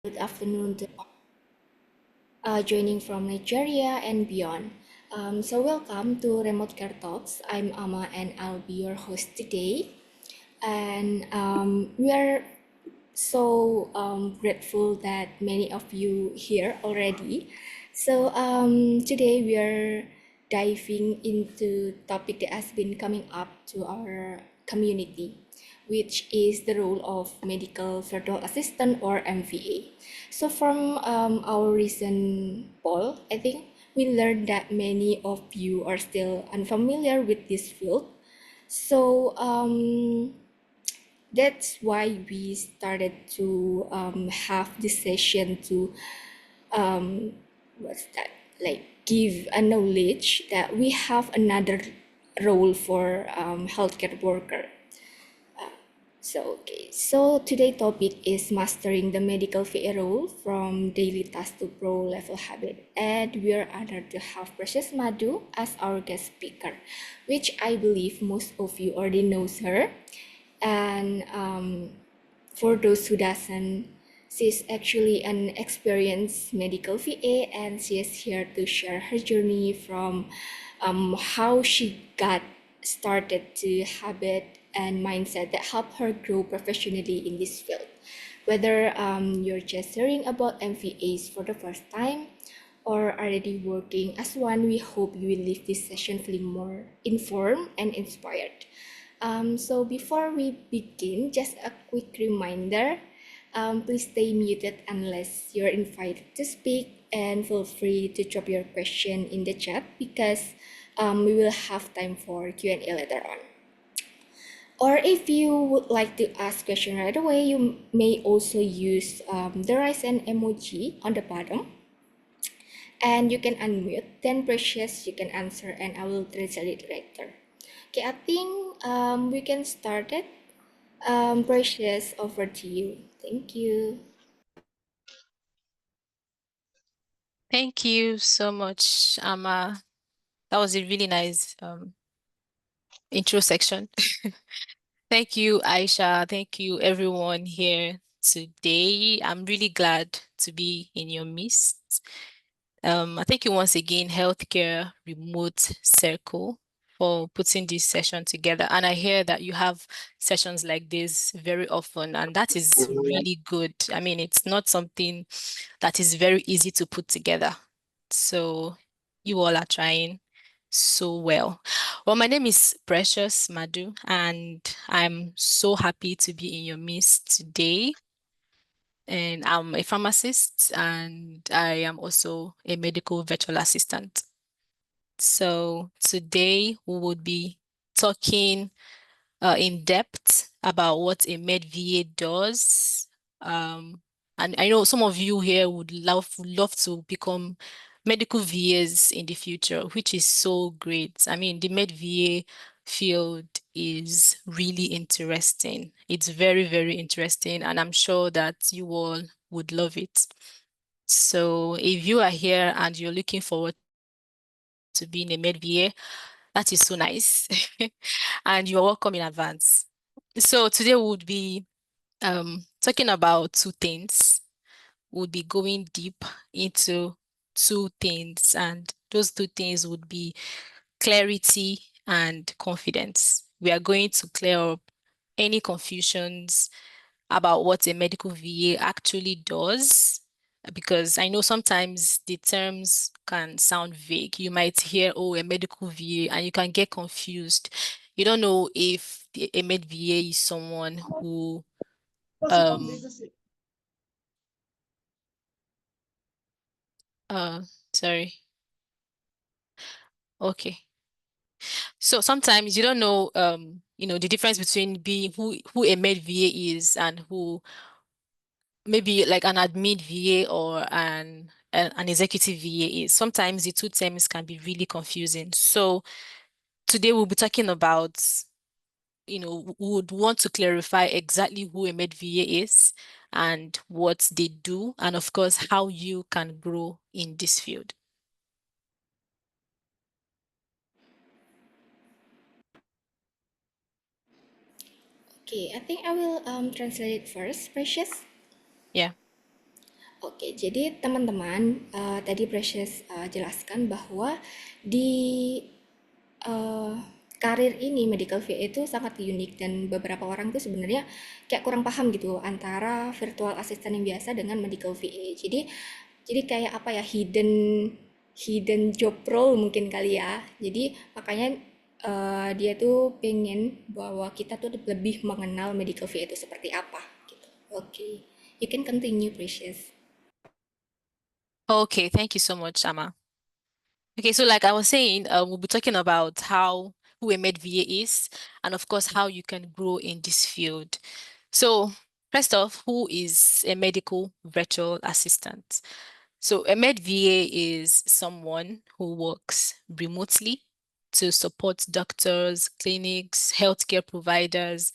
Good afternoon to joining from Nigeria and beyond. Welcome to RemoteCare Talks. I'm Ama and I'll be your host today. And we are so grateful that many of you here already. Today we are diving into topic that has been coming up to our community, which is the role of medical virtual assistant or MVA. So from our recent poll, I think we learned that many of you are still unfamiliar with this field. So that's why we started to have this session to what's that, like, give a knowledge that we have another role for healthcare worker. So today topic is mastering the medical VA role from daily task to pro level habit, and we are honored to have Precious Madu as our guest speaker, which I believe most of you already knows her. And for those who doesn't, she's actually an experienced medical VA, and she is here to share her journey from how she got started to habit and mindset that helped her grow professionally in this field. Whether you're just hearing about MVAs for the first time or already working as one, we hope you will leave this session feeling more informed and inspired. So before we begin, just a quick reminder, please stay muted unless you're invited to speak, and feel free to drop your question in the chat because we will have time for Q&A later on. Or if you would like to ask question right away, you may also use the raise hand emoji on the bottom, and you can unmute. Then Precious, you can answer, and I will translate it later. Okay, I think we can start it. Precious, over to you. Thank you. Thank you so much, Amma. That was a really nice intro section. Thank you, Aisha. Thank you, everyone here today. I'm really glad to be in your midst. Thank you once again, Healthcare Remote Circle, for putting this session together. And I hear that you have sessions like this very often, and that is really good. I mean, it's not something that is very easy to put together. So you all are trying so well. Well, my name is Precious Madu, and I'm so happy to be in your midst today. And I'm a pharmacist, and I am also a medical virtual assistant. So today we would be talking in depth about what a med VA does. And I know some of you here would love to become medical VAs in the future, which is so great. I mean, the med VA field is really interesting. It's very, very interesting, and I'm sure that you all would love it. So if you are here and you're looking forward to being a med VA, that is so nice. And you're welcome in advance. So today we'll be talking about two things. We'll be going deep into two things, and those two things would be clarity and confidence. We are going to clear up any confusions about what a medical VA actually does, because I know sometimes the terms can sound vague. You might hear, oh, a medical VA, and you can get confused. You don't know if a med VA is someone who um uh sorry. Okay. So sometimes you don't know the difference between being who a med VA is and who maybe like an admin VA or an executive VA is. Sometimes the two terms can be really confusing. So today we'll be talking about, we would want to clarify exactly who a med VA is and what they do, and of course, how you can grow in this field. Okay, I think I will translate it first, Precious. Yeah. Oke, jadi teman-teman, tadi Precious jelaskan bahwa di eh, karir ini medical VA itu sangat unik dan beberapa orang tuh sebenarnya kayak kurang paham gitu antara virtual assistant yang biasa dengan medical VA. Jadi kayak apa ya, hidden hidden job role mungkin kali ya. Jadi makanya dia tuh pengen bahwa kita tuh lebih mengenal medical VA itu seperti apa gitu. Oke, you can continue, Precious. Okay, thank you so much, Amma. Okay, so like I was saying, we'll be talking about how who a VA is, and of course how you can grow in this field. So first off, who is a medical virtual assistant? So a VA is someone who works remotely to support doctors, clinics, healthcare providers,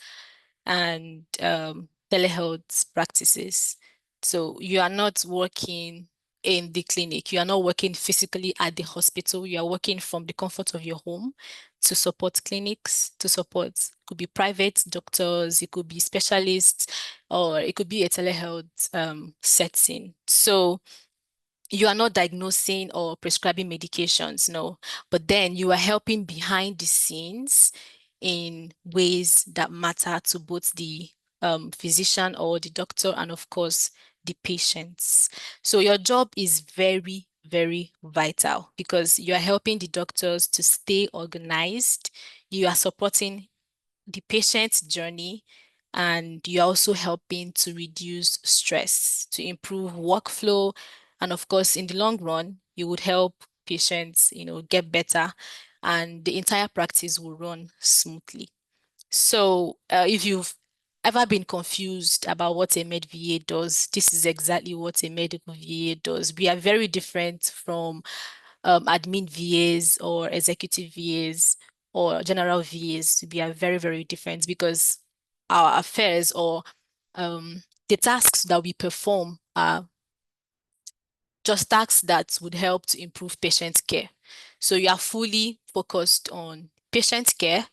and telehealth practices. So you are not working in the clinic. You are not working physically at the hospital. You are working from the comfort of your home to support clinics, to support, could be private doctors, it could be specialists, or it could be a telehealth setting. So you are not diagnosing or prescribing medications, no, but then you are helping behind the scenes in ways that matter to both the physician or the doctor and of course the patients. So your job is very, very vital because you are helping the doctors to stay organized. You are supporting the patient's journey, and you're also helping to reduce stress, to improve workflow, and of course, in the long run, you would help patients, get better, and the entire practice will run smoothly. So, if you've ever been confused about what a med VA does, this is exactly what a medical VA does. We are very different from admin VAs or executive VAs or general VAs. We are very, very different because our affairs or the tasks that we perform are just tasks that would help to improve patient care. So you are fully focused on patient care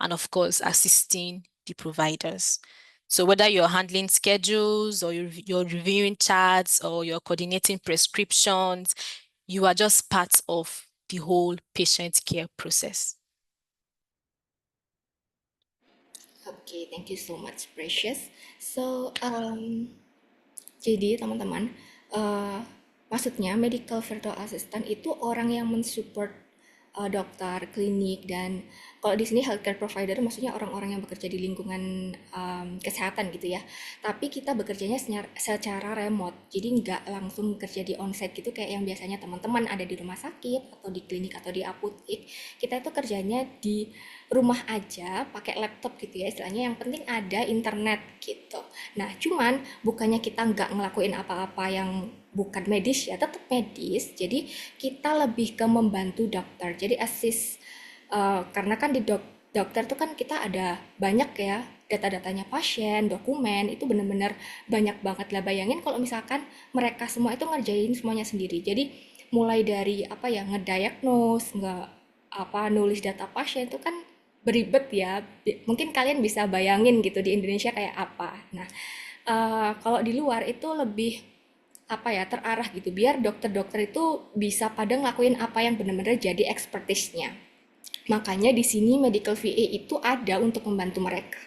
and, of course, assisting the providers. So whether you're handling schedules or you're reviewing charts or you're coordinating prescriptions, you are just part of the whole patient care process. Oke, thank you so much, Precious. So, jadi teman-teman, eh, maksudnya medical virtual assistant itu orang yang mensupport dokter, klinik, dan kalau di sini healthcare provider maksudnya orang-orang yang bekerja di lingkungan kesehatan gitu ya. Tapi kita bekerjanya secara remote, jadi nggak langsung kerja di onsite gitu kayak yang biasanya teman-teman ada di rumah sakit atau di klinik atau di apotek. Kita itu kerjanya di rumah aja pakai laptop gitu ya, istilahnya yang penting ada internet gitu. Nah cuman bukannya kita nggak ngelakuin apa-apa yang bukan medis ya, tetap medis, jadi kita lebih ke membantu dokter, jadi assist. Karena kan di dokter tuh kan kita ada banyak ya data-datanya pasien, dokumen, itu bener-bener banyak banget lah. Bayangin kalau misalkan mereka semua itu ngerjain semuanya sendiri, jadi mulai dari apa ya, ngediagnose, nggak apa, nulis data pasien itu kan beribet ya. Mungkin kalian bisa bayangin gitu di Indonesia kayak apa. Nah, kalau di luar itu lebih apa ya, terarah gitu biar dokter-dokter itu bisa pada ngelakuin apa yang benar-benar jadi expertise-nya. Makanya di sini medical VA itu ada untuk membantu mereka.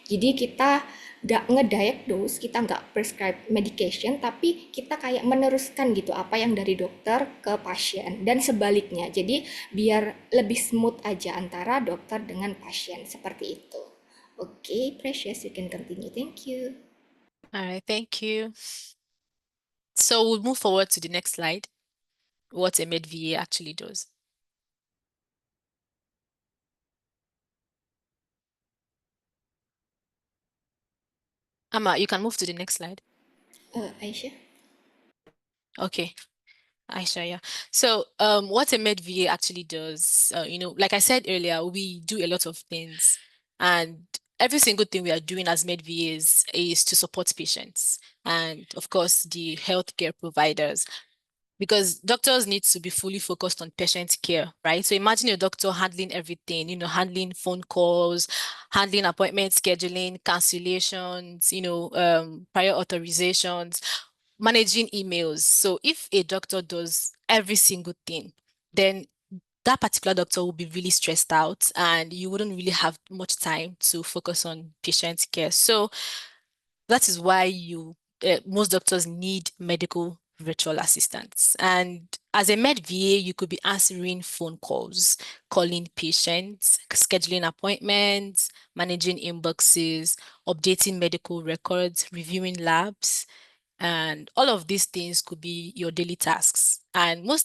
Jadi kita nggak ngediagnose, kita nggak prescribe medication, tapi kita kayak meneruskan gitu apa yang dari dokter ke pasien dan sebaliknya. Jadi biar lebih smooth aja antara dokter dengan pasien seperti itu. Oke, Precious, you can continue. Thank you. All right, thank you. So we'll move forward to the next slide, what a med VA actually does. Amma, you can move to the next slide. Aisyah. Okay. Aisha, yeah. So, what a med VA actually does, like I said earlier, we do a lot of things, and every single thing we are doing as med VAs is to support patients and, of course, the healthcare providers, because doctors need to be fully focused on patient care, right? So imagine a doctor handling everything, handling phone calls, handling appointment scheduling, cancellations, prior authorizations, managing emails. So if a doctor does every single thing, then that particular doctor will be really stressed out and you wouldn't really have much time to focus on patient care. So that is why most doctors need medical virtual assistants. And as a med VA, you could be answering phone calls, calling patients, scheduling appointments, managing inboxes, updating medical records, reviewing labs, and all of these things could be your daily tasks. And what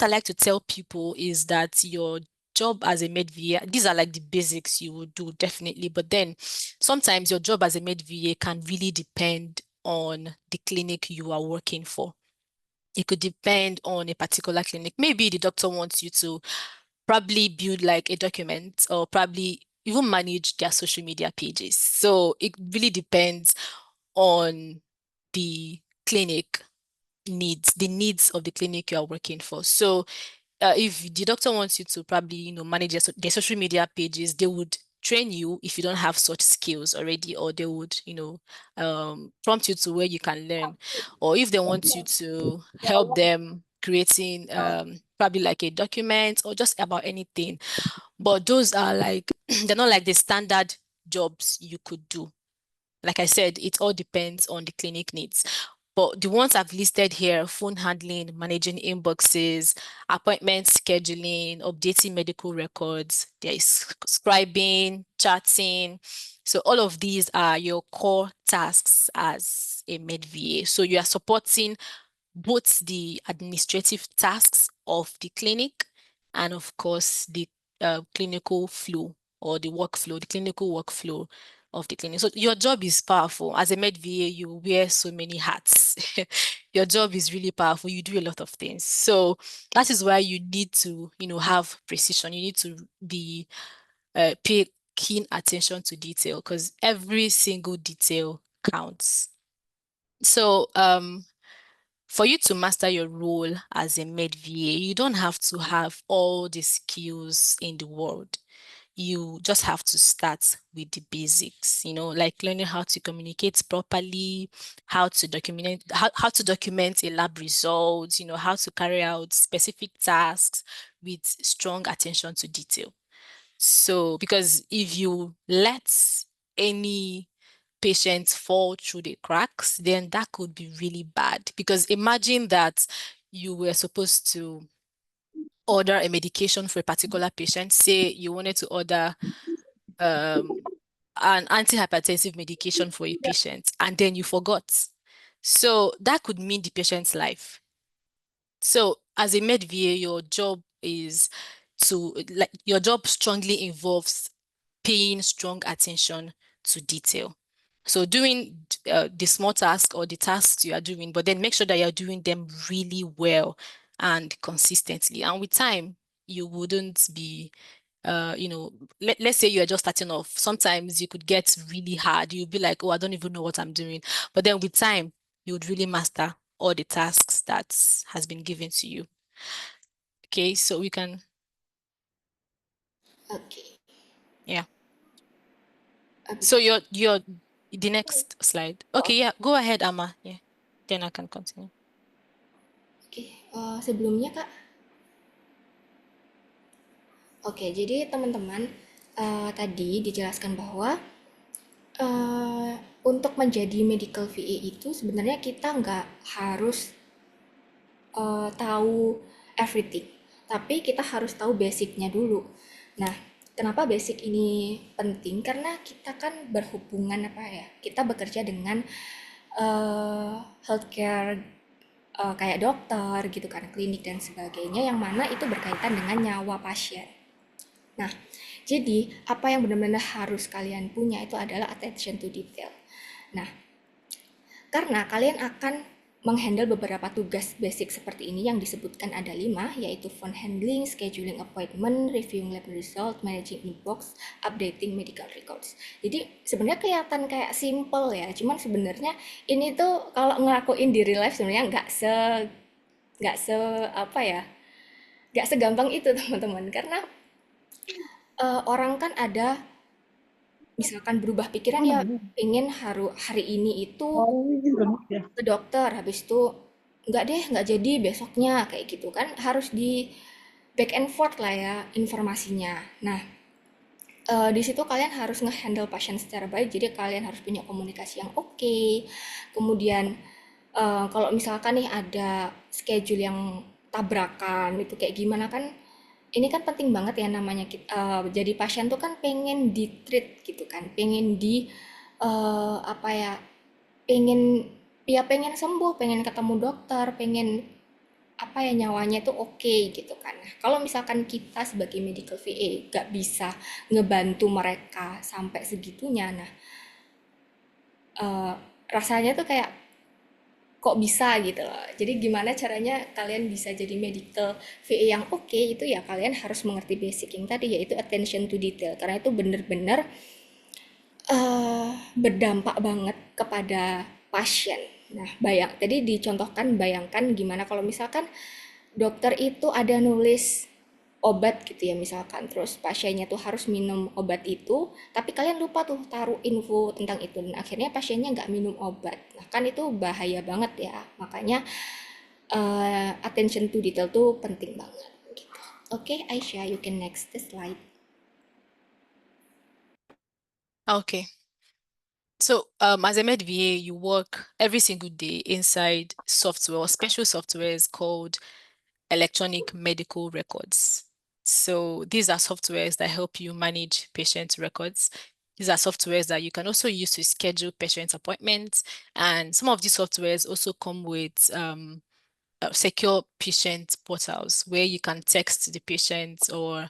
I like to tell people is that your job as a med VA, these are like the basics you would do definitely, but then sometimes your job as a med VA can really depend on the clinic you are working for. It could depend on a particular clinic. Maybe the doctor wants you to probably build like a document or probably even manage their social media pages. So it really depends on the clinic needs, the needs of the clinic you are working for. So if the doctor wants you to probably, manage their social media pages, they would train you if you don't have such skills already, or they would, prompt you to where you can learn. Or if they want you to help them creating probably like a document or just about anything. But those are like, they're not like the standard jobs you could do. Like I said, it all depends on the clinic needs. But the ones I've listed here, phone handling, managing inboxes, appointment scheduling, updating medical records, there is scribing, chatting. So all of these are your core tasks as a med VA. So you are supporting both the administrative tasks of the clinic and of course the clinical flow or the clinical workflow of the clinic. So your job is powerful. As a med VA, you wear so many hats. Your job is really powerful. You do a lot of things. So that is why you need to, have precision. You need to be pay keen attention to detail because every single detail counts. So for you to master your role as a med VA, you don't have to have all the skills in the world. You just have to start with the basics, like learning how to communicate properly, how to document a lab results, how to carry out specific tasks with strong attention to detail. So, because if you let any patients fall through the cracks, then that could be really bad. Because imagine that you were supposed to order a medication for a particular patient. Say you wanted to order um, an antihypertensive medication for a patient, and then you forgot. So that could mean the patient's life. So as a med VA, your job is your job strongly involves paying strong attention to detail. So doing the small task or the tasks you are doing, but then make sure that you're doing them really well and consistently. And with time, you wouldn't be, let's say you're just starting off. Sometimes you could get really hard. You'll be like, oh, I don't even know what I'm doing. But then with time, you would really master all the tasks that has been given to you. Okay, so we can, Okay. yeah. So Habis. your the next slide. Okay, yeah, go ahead, Amma. Yeah, then I can continue. Oke, sebelumnya Kak. Oke, jadi teman-teman, tadi dijelaskan bahwa untuk menjadi medical VA itu sebenarnya kita nggak harus tahu everything, tapi kita harus tahu basicnya dulu. Nah, kenapa basic ini penting? Karena kita kan berhubungan apa ya? Kita bekerja dengan healthcare, kayak dokter gitu kan, klinik dan sebagainya, yang mana itu berkaitan dengan nyawa pasien. Nah, jadi apa yang benar-benar harus kalian punya itu adalah attention to detail. Nah, karena kalian akan menghandle beberapa tugas basic seperti ini yang disebutkan ada 5, yaitu phone handling, scheduling appointment, reviewing lab result, managing inbox, updating medical records. Jadi sebenarnya kelihatan kayak simple ya, cuman sebenarnya ini tuh kalau ngelakuin di real life sebenarnya nggak se apa ya, nggak segampang itu teman-teman. Karena orang kan ada misalkan berubah pikiran ya pengen hari ini itu ke dokter, habis itu nggak deh, nggak jadi besoknya, kayak gitu kan harus di back and forth lah ya informasinya. Nah, di situ kalian harus nge-handle pasien secara baik, jadi kalian harus punya komunikasi yang oke. Kemudian kalau misalkan nih ada schedule yang tabrakan itu kayak gimana kan, ini kan penting banget ya namanya jadi pasien tuh kan pengen di treat gitu kan, pengen di apa ya, pengen pengen sembuh, pengen ketemu dokter, pengen apa ya, nyawanya tuh oke gitu kan. Nah, kalau misalkan kita sebagai medical VA gak bisa ngebantu mereka sampai segitunya, nah eh, rasanya tuh kayak kok bisa gitu loh. Jadi gimana caranya kalian bisa jadi medical VA yang oke, itu ya kalian harus mengerti basic yang tadi, yaitu attention to detail, karena itu bener-bener berdampak banget kepada pasien. Nah, tadi dicontohkan, bayangkan gimana kalau misalkan dokter itu ada nulis obat gitu ya misalkan, terus pasiennya tuh harus minum obat itu, tapi kalian lupa tuh taruh info tentang itu, dan akhirnya pasiennya nggak minum obat. Nah, kan itu bahaya banget ya. Makanya attention to detail tuh penting banget. Gitu. Oke, Aisyah, you can next the slide. Okay. So, as a med VA, you work every single day inside software or special softwares called electronic medical records. So these are softwares that help you manage patient records. These are softwares that you can also use to schedule patient appointments. And some of these softwares also come with secure patient portals where you can text the patient or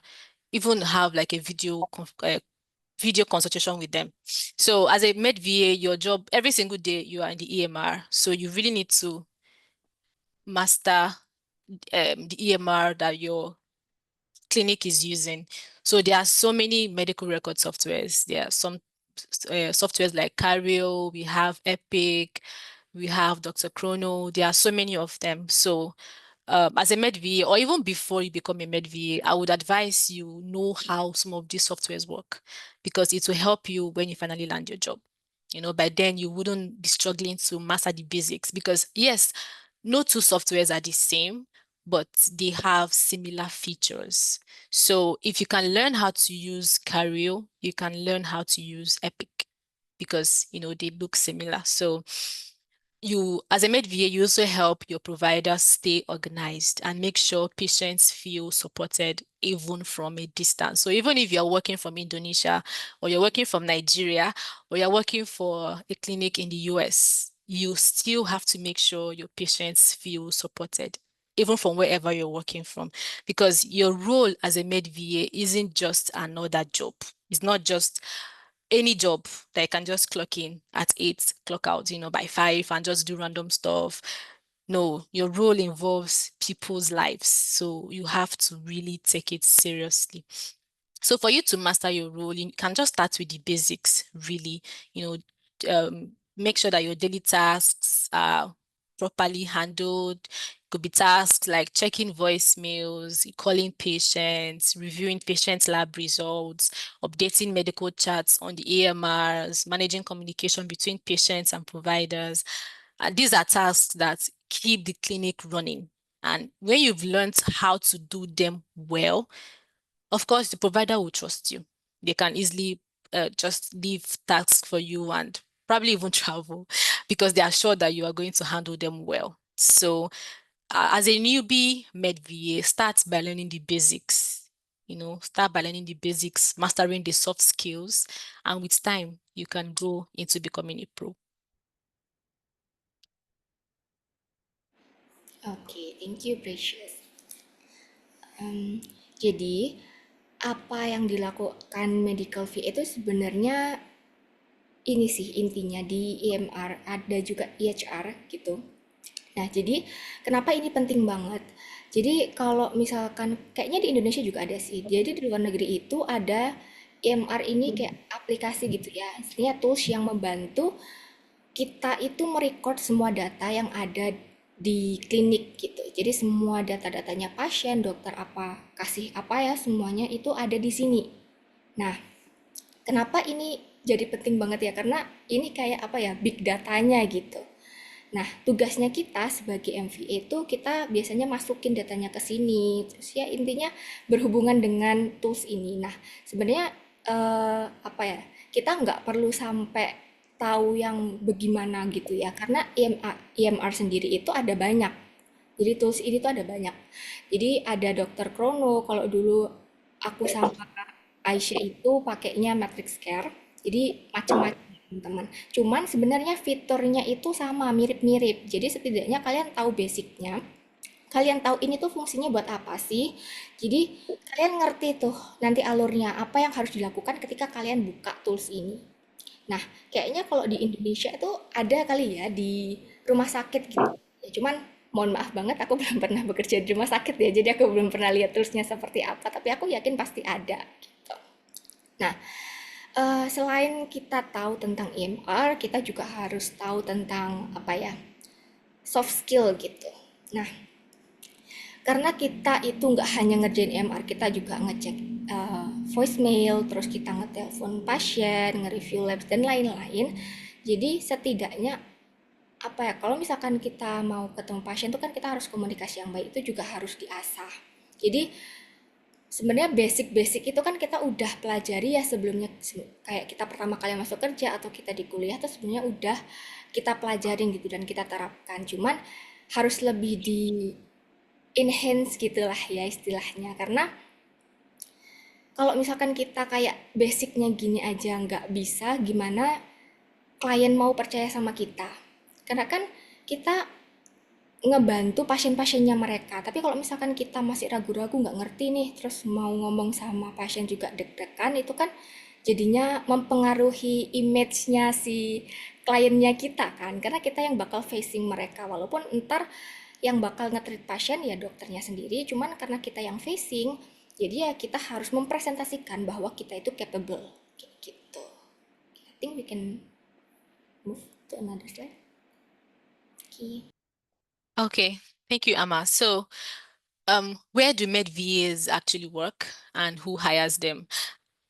even have like a video consultation with them. So as a med VA, your job every single day you are in the EMR. So you really need to master the EMR that your clinic is using. So there are so many medical record softwares. There are some softwares like Cario, we have Epic, we have Dr. Chrono. There are so many of them. So as a med VA, or even before you become a med VA, I would advise you know how some of these softwares work because it will help you when you finally land your job. You know, by then you wouldn't be struggling to master the basics because yes, no two softwares are the same, but they have similar features. So if you can learn how to use Cario, you can learn how to use Epic because you know they look similar. So you, as a med VA, you also help your providers stay organized and make sure patients feel supported even from a distance. So even if you're working from Indonesia or you're working from Nigeria or you're working for a clinic in the US, you still have to make sure your patients feel supported even from wherever you're working from, because your role as a med VA isn't just another job. It's not just any job that I can just clock in at 8, clock out, you know, by 5 and just do random stuff. No, your role involves people's lives. So you have to really take it seriously. So for you to master your role, you can just start with the basics, really, you know, make sure that your daily tasks are properly handled. Could be tasks like checking voicemails, calling patients, reviewing patient lab results, updating medical charts on the AMRs, managing communication between patients and providers. And these are tasks that keep the clinic running. And when you've learned how to do them well, of course, the provider will trust you. They can easily just leave tasks for you and probably even travel because they are sure that you are going to handle them well. So, as a newbie med VA, start by learning the basics. You know, start by learning the basics, mastering the soft skills, and with time, you can grow into becoming a pro. Oke, thank you Precious. Jadi apa yang dilakukan medical VA itu sebenarnya ini sih intinya di EMR, ada juga EHR gitu. Nah, jadi kenapa ini penting banget? Jadi kalau misalkan kayaknya di Indonesia juga ada sih. Jadi di luar negeri itu ada EMR ini kayak aplikasi gitu ya. Istilahnya tools yang membantu kita itu merecord semua data yang ada di klinik gitu. Jadi semua data-datanya pasien, dokter apa, kasih apa ya, semuanya itu ada di sini. Nah, kenapa ini jadi penting banget ya karena ini kayak apa ya, big datanya gitu. Nah, tugasnya kita sebagai MVA itu kita biasanya masukin datanya ke sini. Terus ya intinya berhubungan dengan tools ini. Nah, sebenarnya apa ya? Kita nggak perlu sampai tahu yang bagaimana gitu ya, karena IMR sendiri itu ada banyak. Jadi tools ini tuh ada banyak. Jadi ada dokter Krono. Kalau dulu aku sama Aisyah itu pakainya matrix care. Jadi macam-macam teman-teman. Cuman sebenarnya fiturnya itu sama, mirip-mirip. Jadi setidaknya kalian tahu basicnya. Kalian tahu ini tuh fungsinya buat apa sih? Jadi kalian ngerti tuh nanti alurnya apa yang harus dilakukan ketika kalian buka tools ini. Nah, kayaknya kalau di Indonesia itu ada kali ya di rumah sakit gitu. Ya, cuman mohon maaf banget aku belum pernah bekerja di rumah sakit ya. Jadi aku belum pernah lihat toolsnya seperti apa, tapi aku yakin pasti ada gitu. Nah, selain kita tahu tentang EMR, kita juga harus tahu tentang apa ya? Soft skill gitu. Nah, karena kita itu nggak hanya ngerjain MR, kita juga ngecek voicemail, terus kita ngetelepon pasien, nge-review labs dan lain-lain. Jadi setidaknya apa ya, kalau misalkan kita mau ketemu pasien itu kan kita harus komunikasi yang baik, itu juga harus diasah. Jadi sebenarnya basic-basic itu kan kita udah pelajari ya sebelumnya, kayak kita pertama kali masuk kerja atau kita di kuliah tuh sebenarnya udah kita pelajarin gitu dan kita terapkan. Cuman harus lebih di enhance gitulah ya istilahnya, karena kalau misalkan kita kayak basicnya gini aja nggak bisa, gimana klien mau percaya sama kita, karena kan kita ngebantu pasien-pasiennya mereka, tapi kalau misalkan kita masih ragu-ragu nggak ngerti nih terus mau ngomong sama pasien juga deg-degan, itu kan jadinya mempengaruhi image-nya si kliennya kita kan, karena kita yang bakal facing mereka, walaupun ntar yang bakal nge-treat pasien ya dokternya sendiri, cuman karena kita yang facing jadi ya kita harus mempresentasikan bahwa kita itu capable kayak gitu. I think we can move to another slide. Okay. Okay, thank you, Amma. So, where do med VAs actually work and who hires them?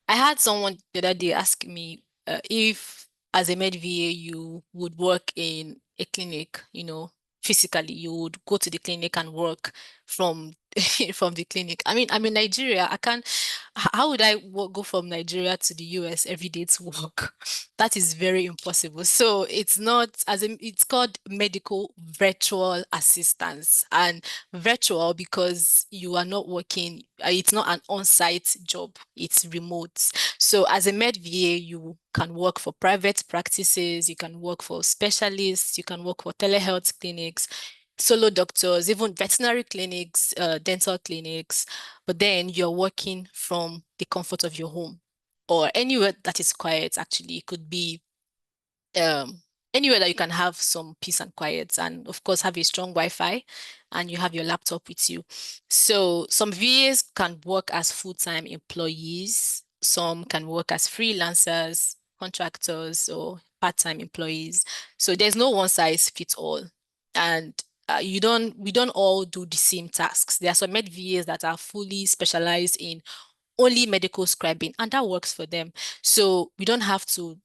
I had someone the other day ask me if, as a med VA, you would work in a clinic, physically, you would go to the clinic and work from from the clinic. I mean, I'm in Nigeria. I can't. How would I go from Nigeria to the US every day to work? That is very impossible. So it's not as in, it's called medical virtual assistance, and virtual because you are not working. It's not an on-site job. It's remote. So as a med VA, you can work for private practices. You can work for specialists. You can work for telehealth clinics, solo doctors, even veterinary clinics, dental clinics, but then you're working from the comfort of your home or anywhere that is quiet, actually. It could be um, anywhere that you can have some peace and quiet, and of course have a strong Wi-Fi and you have your laptop with you. So some VAs can work as full-time employees, some can work as freelancers, contractors, or part-time employees. So there's no one size fits all. And we don't all do the same tasks. There are some med VAs that are fully specialized in only medical scribing, and that works for them. So we don't have to,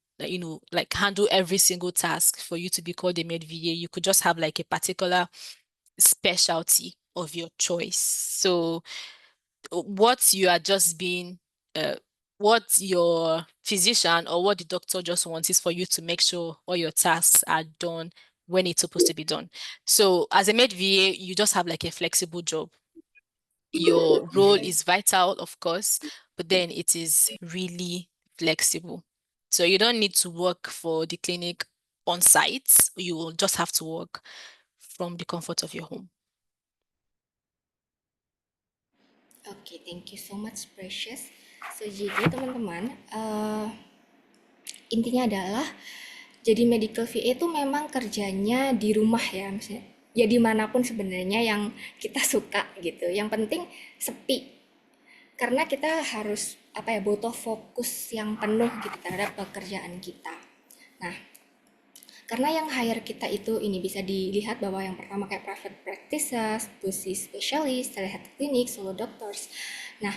like handle every single task for you to be called a med VA. You could just have like a particular specialty of your choice. So what you are just being, what your physician or what the doctor just wants is for you to make sure all your tasks are done when it's supposed to be done. So as a med VA, you just have like a flexible job. Your role is vital, of course, but then it is really flexible. So you don't need to work for the clinic on site. You will just have to work from the comfort of your home. Oke, thank you so much Precious. So jadi teman-teman, intinya adalah jadi medical VA itu memang kerjanya di rumah ya, maksudnya ya dimanapun sebenarnya yang kita suka gitu. Yang penting sepi, karena kita harus apa ya, butuh fokus yang penuh gitu terhadap pekerjaan kita. Nah, karena yang hire kita itu ini bisa dilihat bahwa yang pertama kayak private practices, pusi specialist, telehealth clinic, solo doctors. Nah,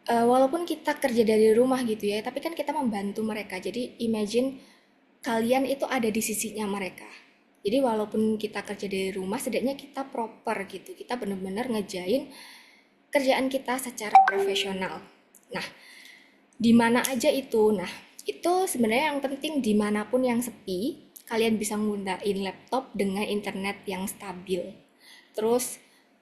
Walaupun kita kerja dari rumah gitu ya, tapi kan kita membantu mereka. Jadi imagine kalian itu ada di sisinya mereka. Jadi walaupun kita kerja dari rumah, setidaknya kita proper gitu. Kita benar-benar ngejain kerjaan kita secara profesional. Nah, di mana aja itu? Nah, itu sebenarnya yang penting dimanapun yang sepi, kalian bisa nggunain laptop dengan internet yang stabil. Terus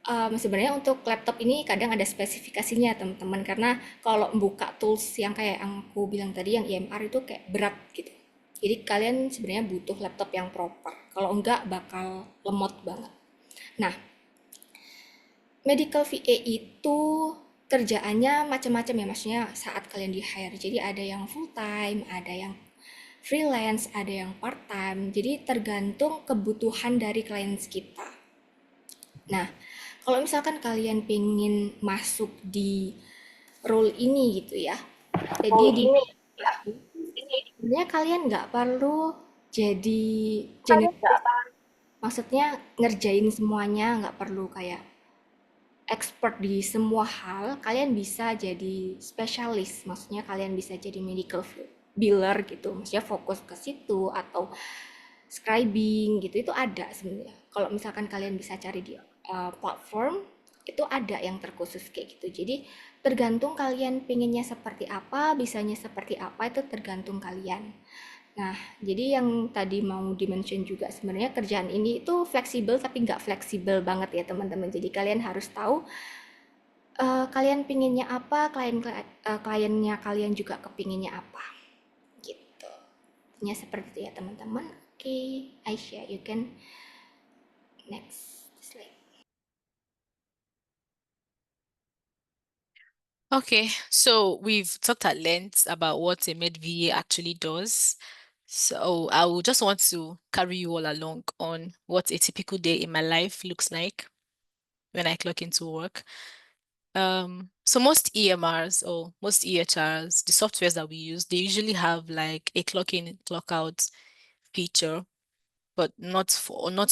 sebenarnya untuk laptop ini kadang ada spesifikasinya teman-teman karena kalau buka tools yang kayak yang aku bilang tadi yang IMR itu kayak berat gitu. Jadi kalian sebenarnya butuh laptop yang proper. Kalau enggak bakal lemot banget. Nah, medical VA itu kerjaannya macam-macam ya, maksudnya saat kalian di hire. Jadi ada yang full time, ada yang freelance, ada yang part time. Jadi tergantung kebutuhan dari klien kita. Nah, kalau misalkan kalian pengen masuk di role ini gitu ya, jadi di sebenarnya kalian nggak perlu jadi generis, maksudnya ngerjain semuanya, nggak perlu kayak expert di semua hal, kalian bisa jadi spesialis. Maksudnya kalian bisa jadi medical biller gitu. Maksudnya fokus ke situ atau scribing gitu itu ada sebenarnya. Kalau misalkan kalian bisa cari di platform itu ada yang terkhusus kayak gitu. Jadi tergantung kalian pengennya seperti apa, bisanya seperti apa itu tergantung kalian. Nah, jadi yang tadi mau dimention juga sebenarnya kerjaan ini itu fleksibel tapi nggak fleksibel banget ya teman-teman. Jadi kalian harus tahu kalian pinginnya apa, kliennya kalian juga kepinginnya apa, gitu. Ya seperti itu ya teman-teman. Oke, Aisyah, you can next slide. Okay, so we've talked at length about what a med VA actually does. So I will just want to carry you all along on what a typical day in my life looks like when I clock into work. So most EMRs or most EHRs, the softwares that we use, they usually have like a clock in, clock out feature, but not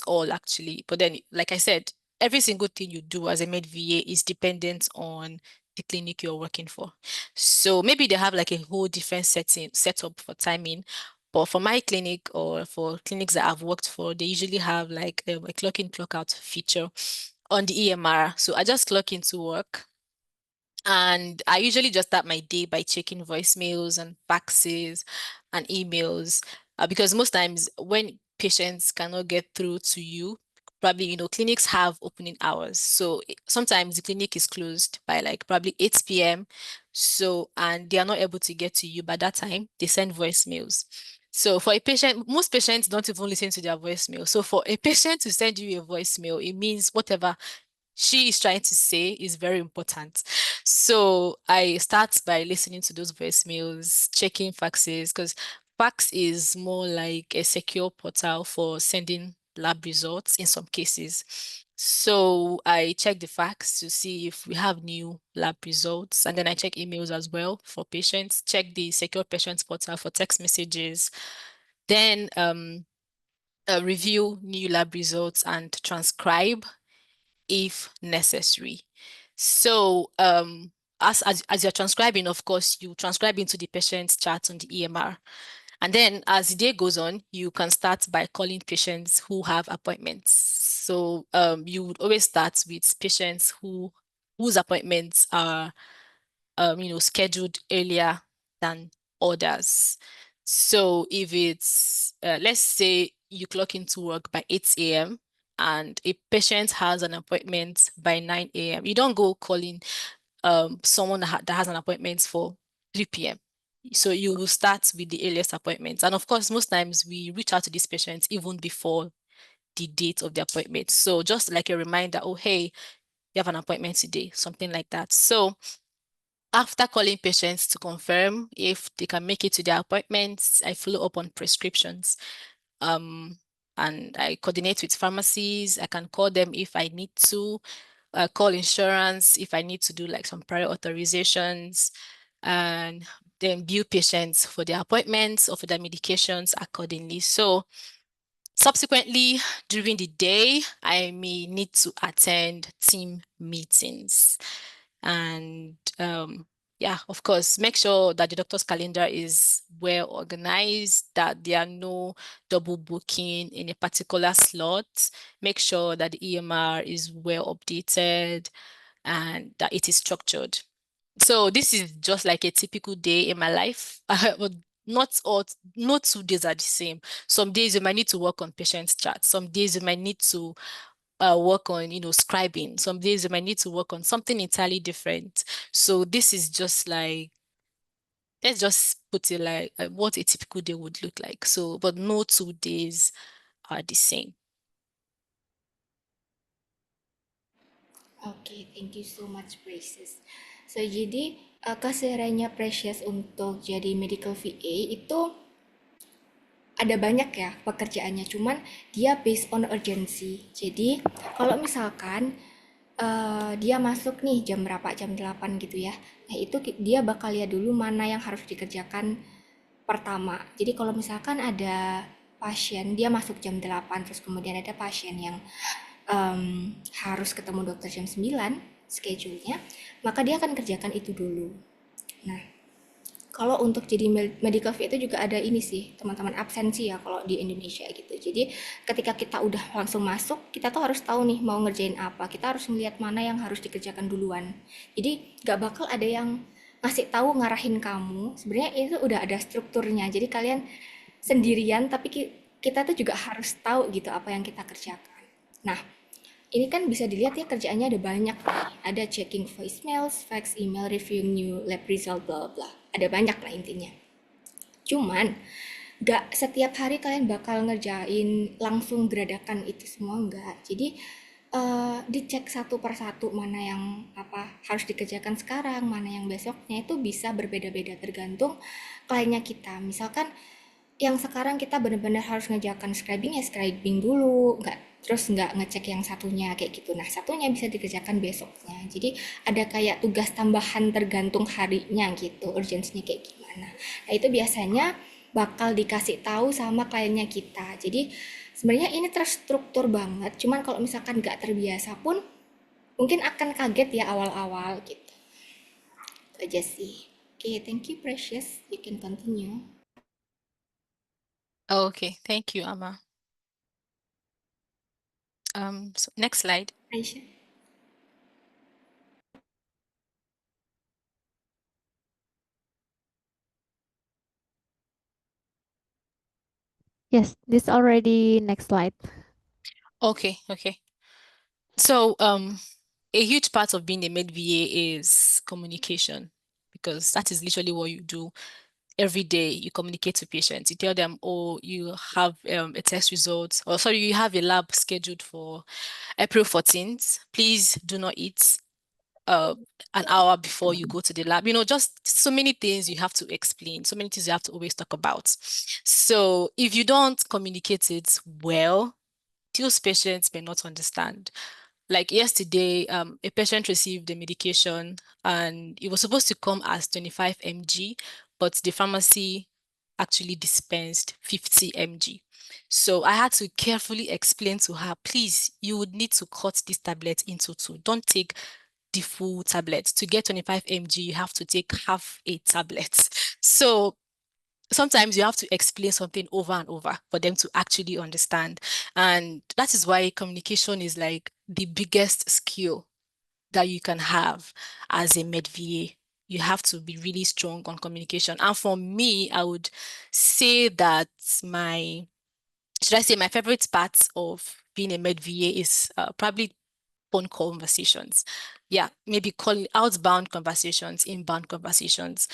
all actually. But then, like I said, every single thing you do as a med VA is dependent on the clinic you're working for. So maybe they have like a whole different setup for timing. But for my clinic or for clinics that I've worked for, they usually have like a clock in, clock out feature on the EMR. So I just clock into work. And I usually just start my day by checking voicemails and faxes and emails because most times when patients cannot get through to you, probably, clinics have opening hours. So sometimes the clinic is closed by like probably 8 p.m. So, and they are not able to get to you by that time, they send voicemails. So for a patient, most patients don't even listen to their voicemail. So for a patient to send you a voicemail, it means whatever she is trying to say is very important. So I start by listening to those voicemails, checking faxes, because fax is more like a secure portal for sending lab results in some cases. So I check the fax to see if we have new lab results, and then I check emails as well for patients, check the secure patients portal for text messages, then review new lab results and transcribe if necessary. So as you're transcribing, of course, you transcribe into the patient's chart on the EMR. And then as the day goes on, you can start by calling patients who have appointments. So you would always start with patients whose appointments are scheduled earlier than others. So if it's, let's say you clock into work by 8 a.m. and a patient has an appointment by 9 a.m., you don't go calling someone that has an appointment for 3 p.m. So you will start with the earliest appointments. And of course, most times we reach out to these patients even before the date of the appointment. So just like a reminder, oh, hey, you have an appointment today, something like that. So after calling patients to confirm if they can make it to their appointments, I follow up on prescriptions. And I coordinate with pharmacies. I can call them if I need to, call insurance if I need to do like some prior authorizations, and then bill patients for their appointments or for their medications accordingly. So subsequently, during the day, I may need to attend team meetings. And Yeah, of course. Make sure that the doctor's calendar is well organized, that there are no double booking in a particular slot. Make sure that the EMR is well updated and that it is structured. So this is just like a typical day in my life. But not 2 days are the same. Some days you might need to work on patient charts. Some days you might need to work on, scribing. Some days you might need to work on something entirely different. So this is just like, let's just put it like what a typical day would look like. So, but no 2 days are the same. Oke, thank you so much, Precious. So, jadi kesehariannya Precious untuk jadi medical VA itu ada banyak ya pekerjaannya, cuman dia based on urgency. Jadi, kalau misalkan dia masuk nih jam berapa, jam 8 gitu ya. Nah, itu dia bakal lihat dulu mana yang harus dikerjakan pertama. Jadi kalau misalkan ada pasien, dia masuk jam 8, terus kemudian ada pasien yang harus ketemu dokter jam 9, schedule-nya, maka dia akan kerjakan itu dulu. Nah, kalau untuk jadi medical fee itu juga ada ini sih, teman-teman, absensi ya kalau di Indonesia gitu. Jadi ketika kita udah langsung masuk, kita tuh harus tahu nih mau ngerjain apa. Kita harus melihat mana yang harus dikerjakan duluan. Jadi gak bakal ada yang ngasih tahu ngarahin kamu. Sebenarnya itu udah ada strukturnya. Jadi kalian sendirian, tapi kita tuh juga harus tahu gitu apa yang kita kerjakan. Nah, ini kan bisa dilihat ya kerjaannya ada banyak nih. Ada checking voicemails, fax, email, reviewing new lab result, bla bla. Ada banyak lah intinya. Cuman gak setiap hari kalian bakal ngerjain langsung geradakan itu semua, enggak. Jadi dicek satu persatu mana yang apa harus dikerjakan sekarang, mana yang besoknya, itu bisa berbeda-beda tergantung kliennya kita. Misalkan yang sekarang kita benar-benar harus ngerjakan scribing, ya scribing dulu, nggak ngecek yang satunya kayak gitu. Nah, satunya bisa dikerjakan besoknya. Jadi ada kayak tugas tambahan tergantung harinya gitu, urgensinya kayak gimana. Nah, itu biasanya bakal dikasih tahu sama kliennya kita. Jadi sebenarnya ini terstruktur banget, cuman kalau misalkan nggak terbiasa pun mungkin akan kaget ya awal-awal gitu. Itu aja sih. Oke, thank you Precious. You can continue. Okay, thank you, Amma. So next slide. Aisyah. Yes, this already next slide. Okay, okay. So a huge part of being a med VA is communication, because that is literally what you do every day. You communicate to patients. You tell them, oh, you have a test result, or sorry, you have a lab scheduled for April 14th. Please do not eat uh, an hour before you go to the lab. Just so many things you have to explain, so many things you have to always talk about. So if you don't communicate it well, those patients may not understand. Like yesterday, a patient received the medication and it was supposed to come as 25 mg, but the pharmacy actually dispensed 50 mg. So I had to carefully explain to her, please, you would need to cut this tablet into two. Don't take the full tablet. To get 25 mg, you have to take half a tablet. So sometimes you have to explain something over and over for them to actually understand. And that is why communication is like the biggest skill that you can have as a med VA. You have to be really strong on communication. And for me, I would say that my favorite part of being a med VA is probably phone conversations. Yeah, maybe calling outbound conversations, inbound conversations,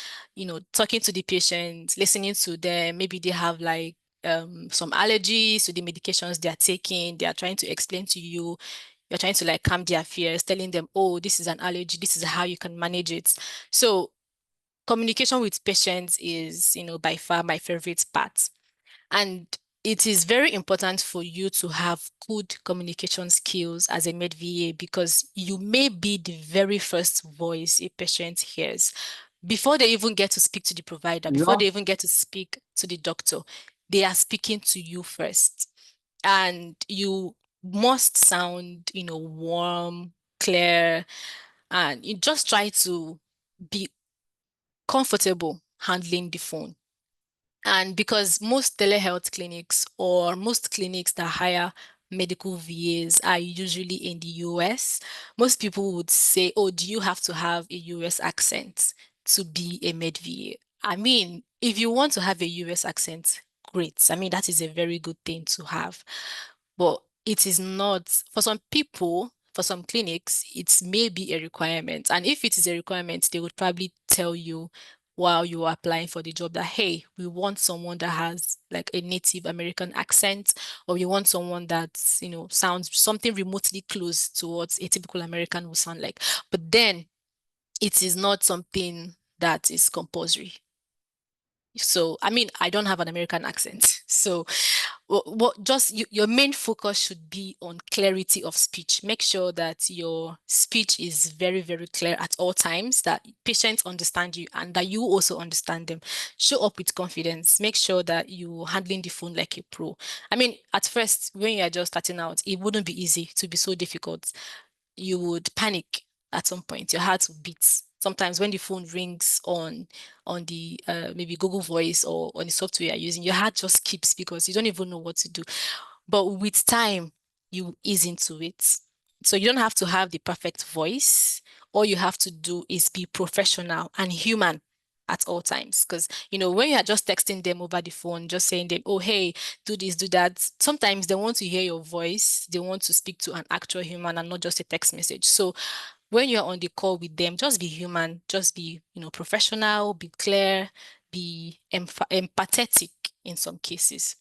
talking to the patient, listening to them. Maybe they have like some allergies to the medications they are taking. They are trying to explain to you. You're trying to like calm their fears, telling them, oh, this is an allergy. This is how you can manage it. So communication with patients is, by far my favorite part. And it is very important for you to have good communication skills as a med VA, because you may be the very first voice a patient hears. Before they even get to speak to the provider, before they even get to speak to the doctor, they are speaking to you first. And you must sound, warm, clear, and you just try to be comfortable handling the phone. And because most telehealth clinics or most clinics that hire medical VAs are usually in the US, most people would say, oh, do you have to have a US accent to be a med VA? I mean, if you want to have a US accent, great. I mean, that is a very good thing to have. But it is not, for some people, for some clinics, it may be a requirement. And if it is a requirement, they would probably tell you while you are applying for the job that, hey, we want someone that has like a Native American accent, or we want someone that, sounds something remotely close to what a typical American would sound like. But then it is not something that is compulsory. So, I mean, I don't have an American accent. So, your main focus should be on clarity of speech. Make sure that your speech is very, very clear at all times, that patients understand you and that you also understand them. Show up with confidence. Make sure that you're handling the phone like a pro. I mean, at first, when you're just starting out, it wouldn't be easy to be so difficult. You would panic at some point. Your heart will beat. Sometimes when the phone rings on the maybe Google Voice or on the software you're using, your heart just skips because you don't even know what to do. But with time, you ease into it. So you don't have to have the perfect voice. All you have to do is be professional and human at all times. Because, when you are just texting them over the phone, just saying them, oh, hey, do this, do that, sometimes they want to hear your voice. They want to speak to an actual human and not just a text message. So when you're on the call with them, just be human, just be, professional, be clear, be empathetic in some cases.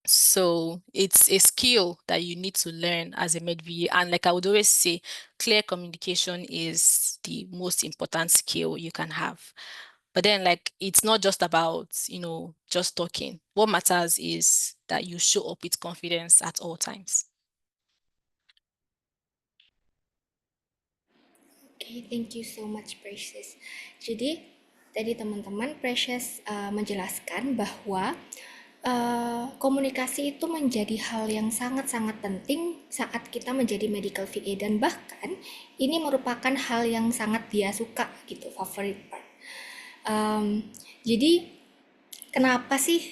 So it's a skill that you need to learn as a med VA. And like I would always say, clear communication is the most important skill you can have. But then like it's not just about, just talking. What matters is that you show up with confidence at all times. Okay, thank you so much, Precious. Jadi, tadi teman-teman Precious menjelaskan bahwa komunikasi itu menjadi hal yang sangat-sangat penting saat kita menjadi medical VA, dan bahkan ini merupakan hal yang sangat dia suka gitu, favorite part. Jadi, kenapa sih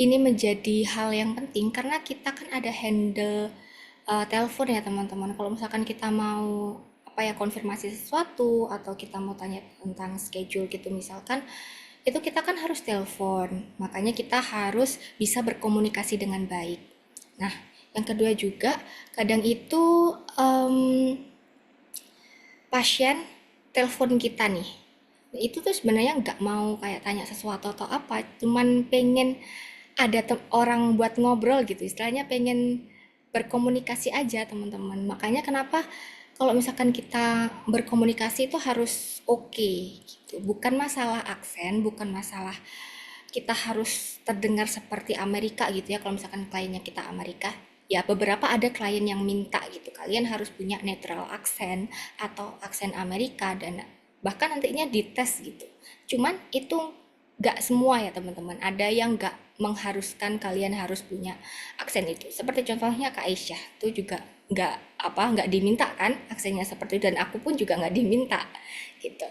ini menjadi hal yang penting? Karena kita kan ada handle telepon ya teman-teman. Kalau misalkan kita mau konfirmasi sesuatu atau kita mau tanya tentang schedule gitu misalkan, itu kita kan harus telepon. Makanya kita harus bisa berkomunikasi dengan baik. Nah, yang kedua juga kadang itu pasien telepon kita nih. Itu tuh sebenarnya nggak mau kayak tanya sesuatu atau apa, cuman pengen ada orang buat ngobrol gitu, istilahnya pengen berkomunikasi aja teman-teman. Makanya kenapa kalau misalkan kita berkomunikasi itu harus oke gitu. Bukan masalah aksen, bukan masalah kita harus terdengar seperti Amerika gitu ya. Kalau misalkan kliennya kita Amerika, ya beberapa ada klien yang minta gitu, kalian harus punya netral aksen atau aksen Amerika, dan bahkan nantinya dites gitu. Cuman itu nggak semua ya teman-teman, ada yang nggak mengharuskan kalian harus punya aksen itu. Seperti contohnya Kak Aisyah tuh juga nggak diminta kan aksennya seperti itu, dan aku pun juga nggak diminta gitu.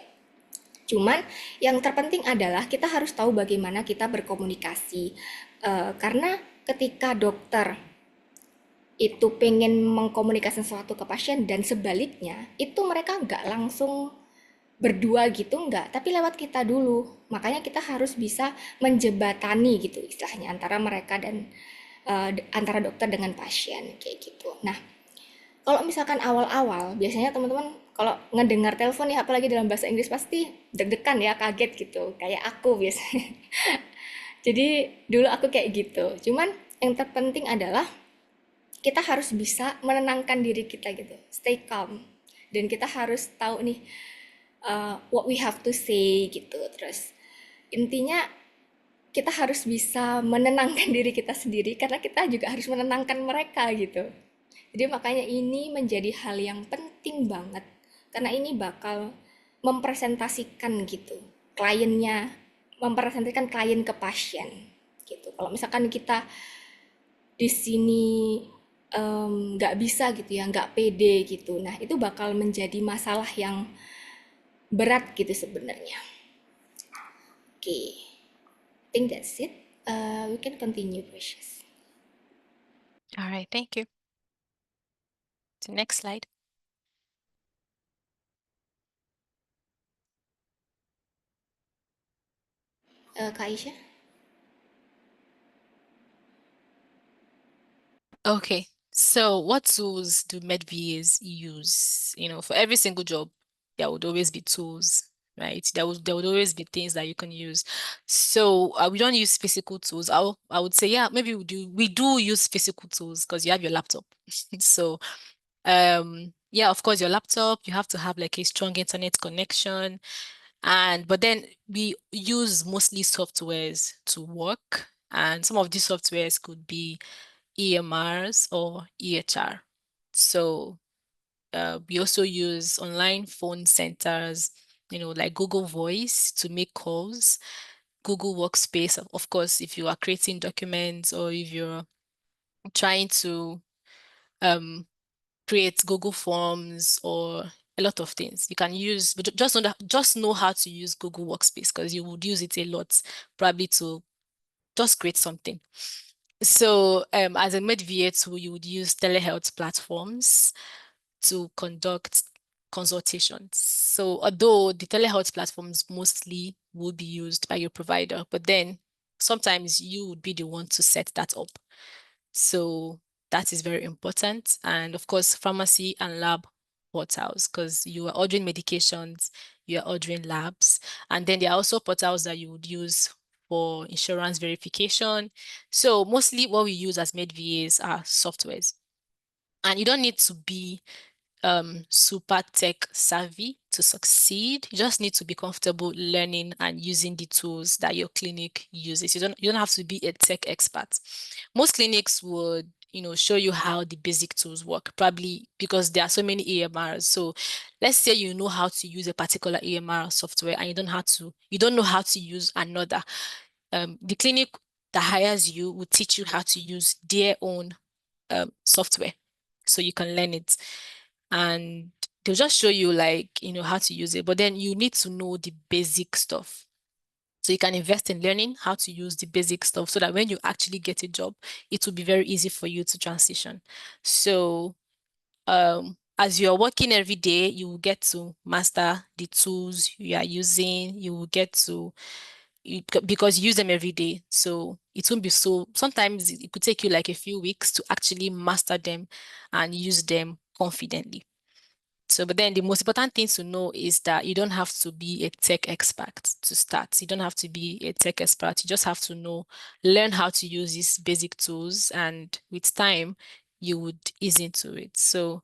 Cuman yang terpenting adalah kita harus tahu bagaimana kita berkomunikasi. Karena ketika dokter itu pengen mengkomunikasikan sesuatu ke pasien dan sebaliknya, itu mereka nggak langsung berdua gitu, nggak, tapi lewat kita dulu. Makanya kita harus bisa menjebatani gitu istilahnya antara mereka dan antara dokter dengan pasien kayak gitu. Nah, kalau misalkan awal-awal, biasanya teman-teman kalau ngedengar telepon ya, apalagi dalam bahasa Inggris, pasti deg-degan ya, kaget gitu. Kayak aku biasanya. Jadi dulu aku kayak gitu. Cuman yang terpenting adalah kita harus bisa menenangkan diri kita gitu, stay calm. Dan kita harus tahu nih what we have to say gitu. Terus intinya kita harus bisa menenangkan diri kita sendiri karena kita juga harus menenangkan mereka gitu. Jadi makanya ini menjadi hal yang penting banget karena ini bakal mempresentasikan gitu kliennya, mempresentasikan klien ke pasien gitu. Kalau misalkan kita di sini nggak bisa gitu ya, nggak pede gitu, nah itu bakal menjadi masalah yang berat gitu sebenarnya. Okay, I think that's it. We can continue, Precious. All right, thank you. The next slide. Kak Aisyah? Okay, so what tools do MedVAs use? For every single job, there would always be tools, right? There would always be things that you can use. So we don't use physical tools. I would say, yeah, maybe we do use physical tools because you have your laptop. So yeah, of course, your laptop, you have to have like a strong internet connection. But then we use mostly softwares to work. And some of these softwares could be EMRs or EHR. So we also use online phone centers, like Google Voice to make calls, Google Workspace, of course, if you are creating documents or if you're trying to um, create Google Forms or a lot of things you can use, but just know how to use Google Workspace because you would use it a lot, probably to just create something. So as a MedVA tool, you would use telehealth platforms to conduct consultations. So although the telehealth platforms mostly will be used by your provider, but then sometimes you would be the one to set that up. So that is very important. And of course, pharmacy and lab portals, because you are ordering medications, you are ordering labs. And then there are also portals that you would use for insurance verification. So mostly what we use as MedVAs are softwares. And you don't need to be super tech savvy to succeed. You just need to be comfortable learning and using the tools that your clinic uses. You don't have to be a tech expert. Most clinics would, show you how the basic tools work, probably because there are so many EMRs. So let's say you know how to use a particular EMR software and you don't know how to use another. The clinic that hires you will teach you how to use their own software so you can learn it, and they'll just show you like how to use it, but then you need to know the basic stuff so you can invest in learning how to use the basic stuff so that when you actually get a job, it will be very easy for you to transition. So as you're working every day, you will get to master the tools you are using. You will get to because you use them every day. So it won't be so, sometimes it could take you like a few weeks to actually master them and use them confidently. So, but then the most important thing to know is that you don't have to be a tech expert to start. You don't have to be a tech expert. You just have to learn how to use these basic tools, and with time, you would ease into it. So,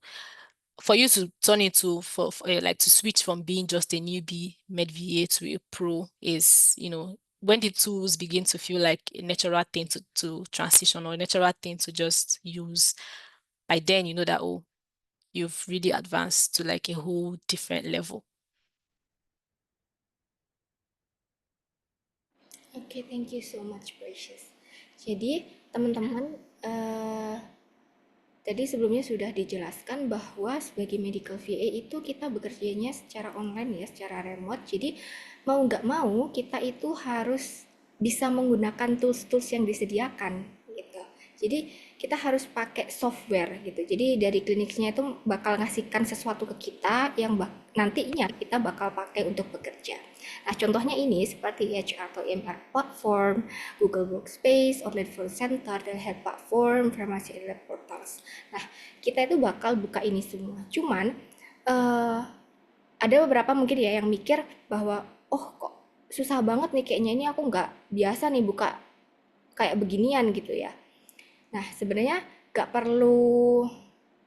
for you to turn into like to switch from being just a newbie med VA to a pro is, when the tools begin to feel like a natural thing to transition or a natural thing to just use, by then you know that, oh, you've really advanced to like a whole different level. Okay, thank you so much, Precious. Jadi, teman-teman, tadi sebelumnya sudah dijelaskan bahwa sebagai medical VA itu kita bekerjanya secara online ya, secara remote. Jadi mau nggak mau kita itu harus bisa menggunakan tools-tools yang disediakan gitu. Jadi kita harus pakai software gitu. Jadi dari kliniknya itu bakal ngasihkan sesuatu ke kita yang nantinya kita bakal pakai untuk bekerja. Nah, contohnya ini seperti HR atau EMR platform, Google Workspace, online phone center, dan health platform, pharmacy and lab portals. Nah, kita itu bakal buka ini semua. Cuman ada beberapa mungkin ya yang mikir bahwa oh kok susah banget nih, kayaknya ini aku nggak biasa nih buka kayak beginian gitu ya. Nah, sebenarnya nggak perlu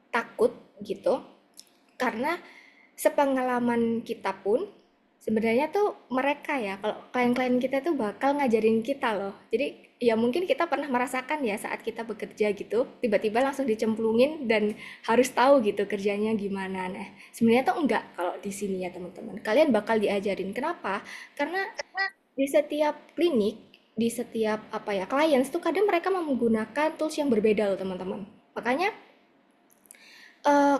takut gitu, karena sepengalaman kita pun sebenarnya tuh mereka ya, kalau klien-klien kita tuh bakal ngajarin kita loh. Jadi ya mungkin kita pernah merasakan ya saat kita bekerja gitu, tiba-tiba langsung dicemplungin dan harus tahu gitu kerjanya gimana. Nah, sebenarnya tuh enggak kalau di sini ya teman-teman. Kalian bakal diajarin. Kenapa? Karena di setiap klinik, di setiap apa ya, clients tuh kadang mereka menggunakan tools yang berbeda loh teman-teman. Makanya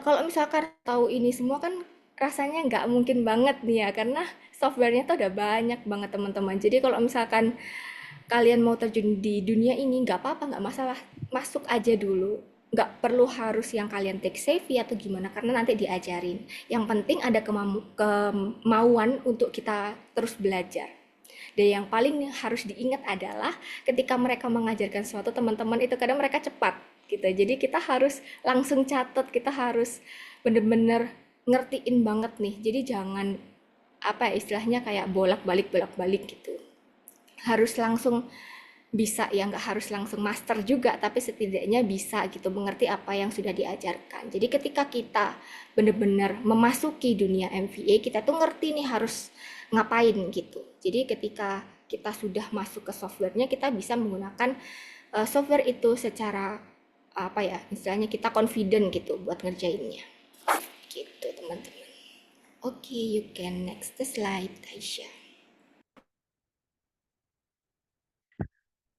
kalau misalkan tahu ini semua kan rasanya nggak mungkin banget nih ya, karena softwarenya tuh udah banyak banget teman-teman. Jadi kalau misalkan kalian mau terjun di dunia ini, nggak apa-apa, nggak masalah, masuk aja dulu. Nggak perlu harus yang kalian take savvy atau gimana, karena nanti diajarin. Yang penting ada kemauan untuk kita terus belajar. Dan yang paling harus diingat adalah ketika mereka mengajarkan sesuatu teman-teman itu kadang mereka cepat gitu. Jadi kita harus langsung catat, kita harus bener-bener ngertiin banget nih. Jadi jangan apa ya, istilahnya kayak bolak-balik gitu. Harus langsung bisa ya, nggak harus langsung master juga, tapi setidaknya bisa gitu mengerti apa yang sudah diajarkan. Jadi ketika kita benar-benar memasuki dunia MVA, kita tuh ngerti nih harus ngapain gitu. Jadi ketika kita sudah masuk ke softwarenya, kita bisa menggunakan software itu secara apa ya, istilahnya kita confident gitu buat ngerjainnya. Gitu teman-teman. Oke, you can next the slide, Aisyah.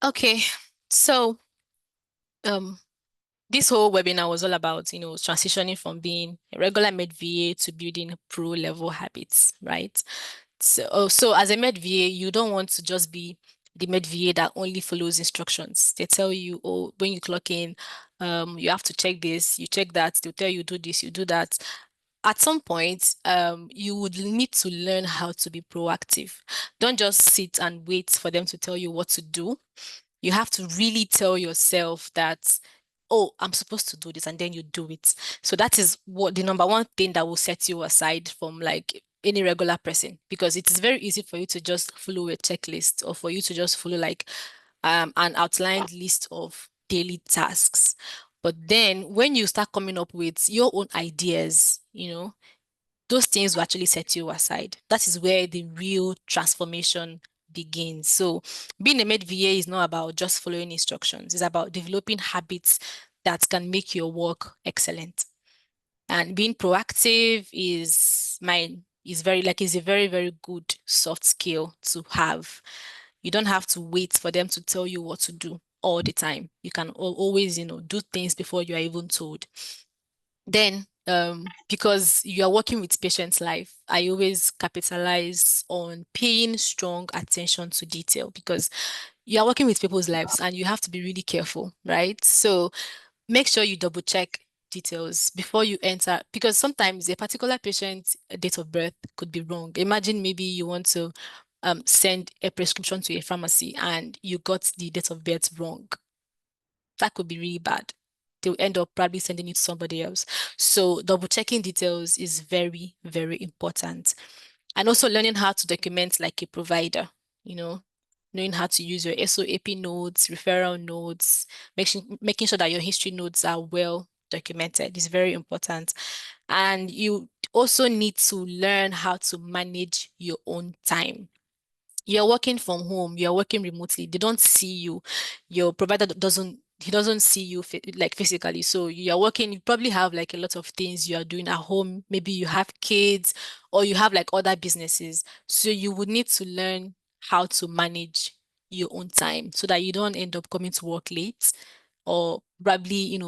Okay, so this whole webinar was all about, transitioning from being a regular med VA to building pro level habits, right? So as a med VA, you don't want to just be the med VA that only follows instructions. They tell you, oh, when you clock in, you have to check this, you check that. They'll tell you do this, you do that. At some point, you would need to learn how to be proactive. Don't just sit and wait for them to tell you what to do. You have to really tell yourself that, oh, I'm supposed to do this, and then you do it. So that is what the number one thing that will set you aside from like any regular person, because it is very easy for you to just follow a checklist, or for you to just follow like an outlined list of daily tasks. But then when you start coming up with your own ideas, those things will actually set you aside. That is where the real transformation begins. So being a med VA is not about just following instructions. It's about developing habits that can make your work excellent. And being proactive is is a very, very good soft skill to have. You don't have to wait for them to tell you what to do all the time. You can always, do things before you are even told. Then, because you are working with patients' life, I always capitalize on paying strong attention to detail, because you are working with people's lives and you have to be really careful, right? So make sure you double check details before you enter, because sometimes a particular patient's date of birth could be wrong. Imagine maybe you want to send a prescription to a pharmacy and you got the date of birth wrong. That could be really bad. They'll end up probably sending it to somebody else. So double checking details is very, very important. And also learning how to document like a provider, knowing how to use your SOAP notes, referral notes, making sure that your history notes are well documented is very important. And you also need to learn how to manage your own time. You're working from home, you're working remotely, they don't see you. Your provider doesn't see you like physically. So you're working, you probably have like a lot of things you are doing at home. Maybe you have kids or you have like other businesses. So you would need to learn how to manage your own time so that you don't end up coming to work late, or probably,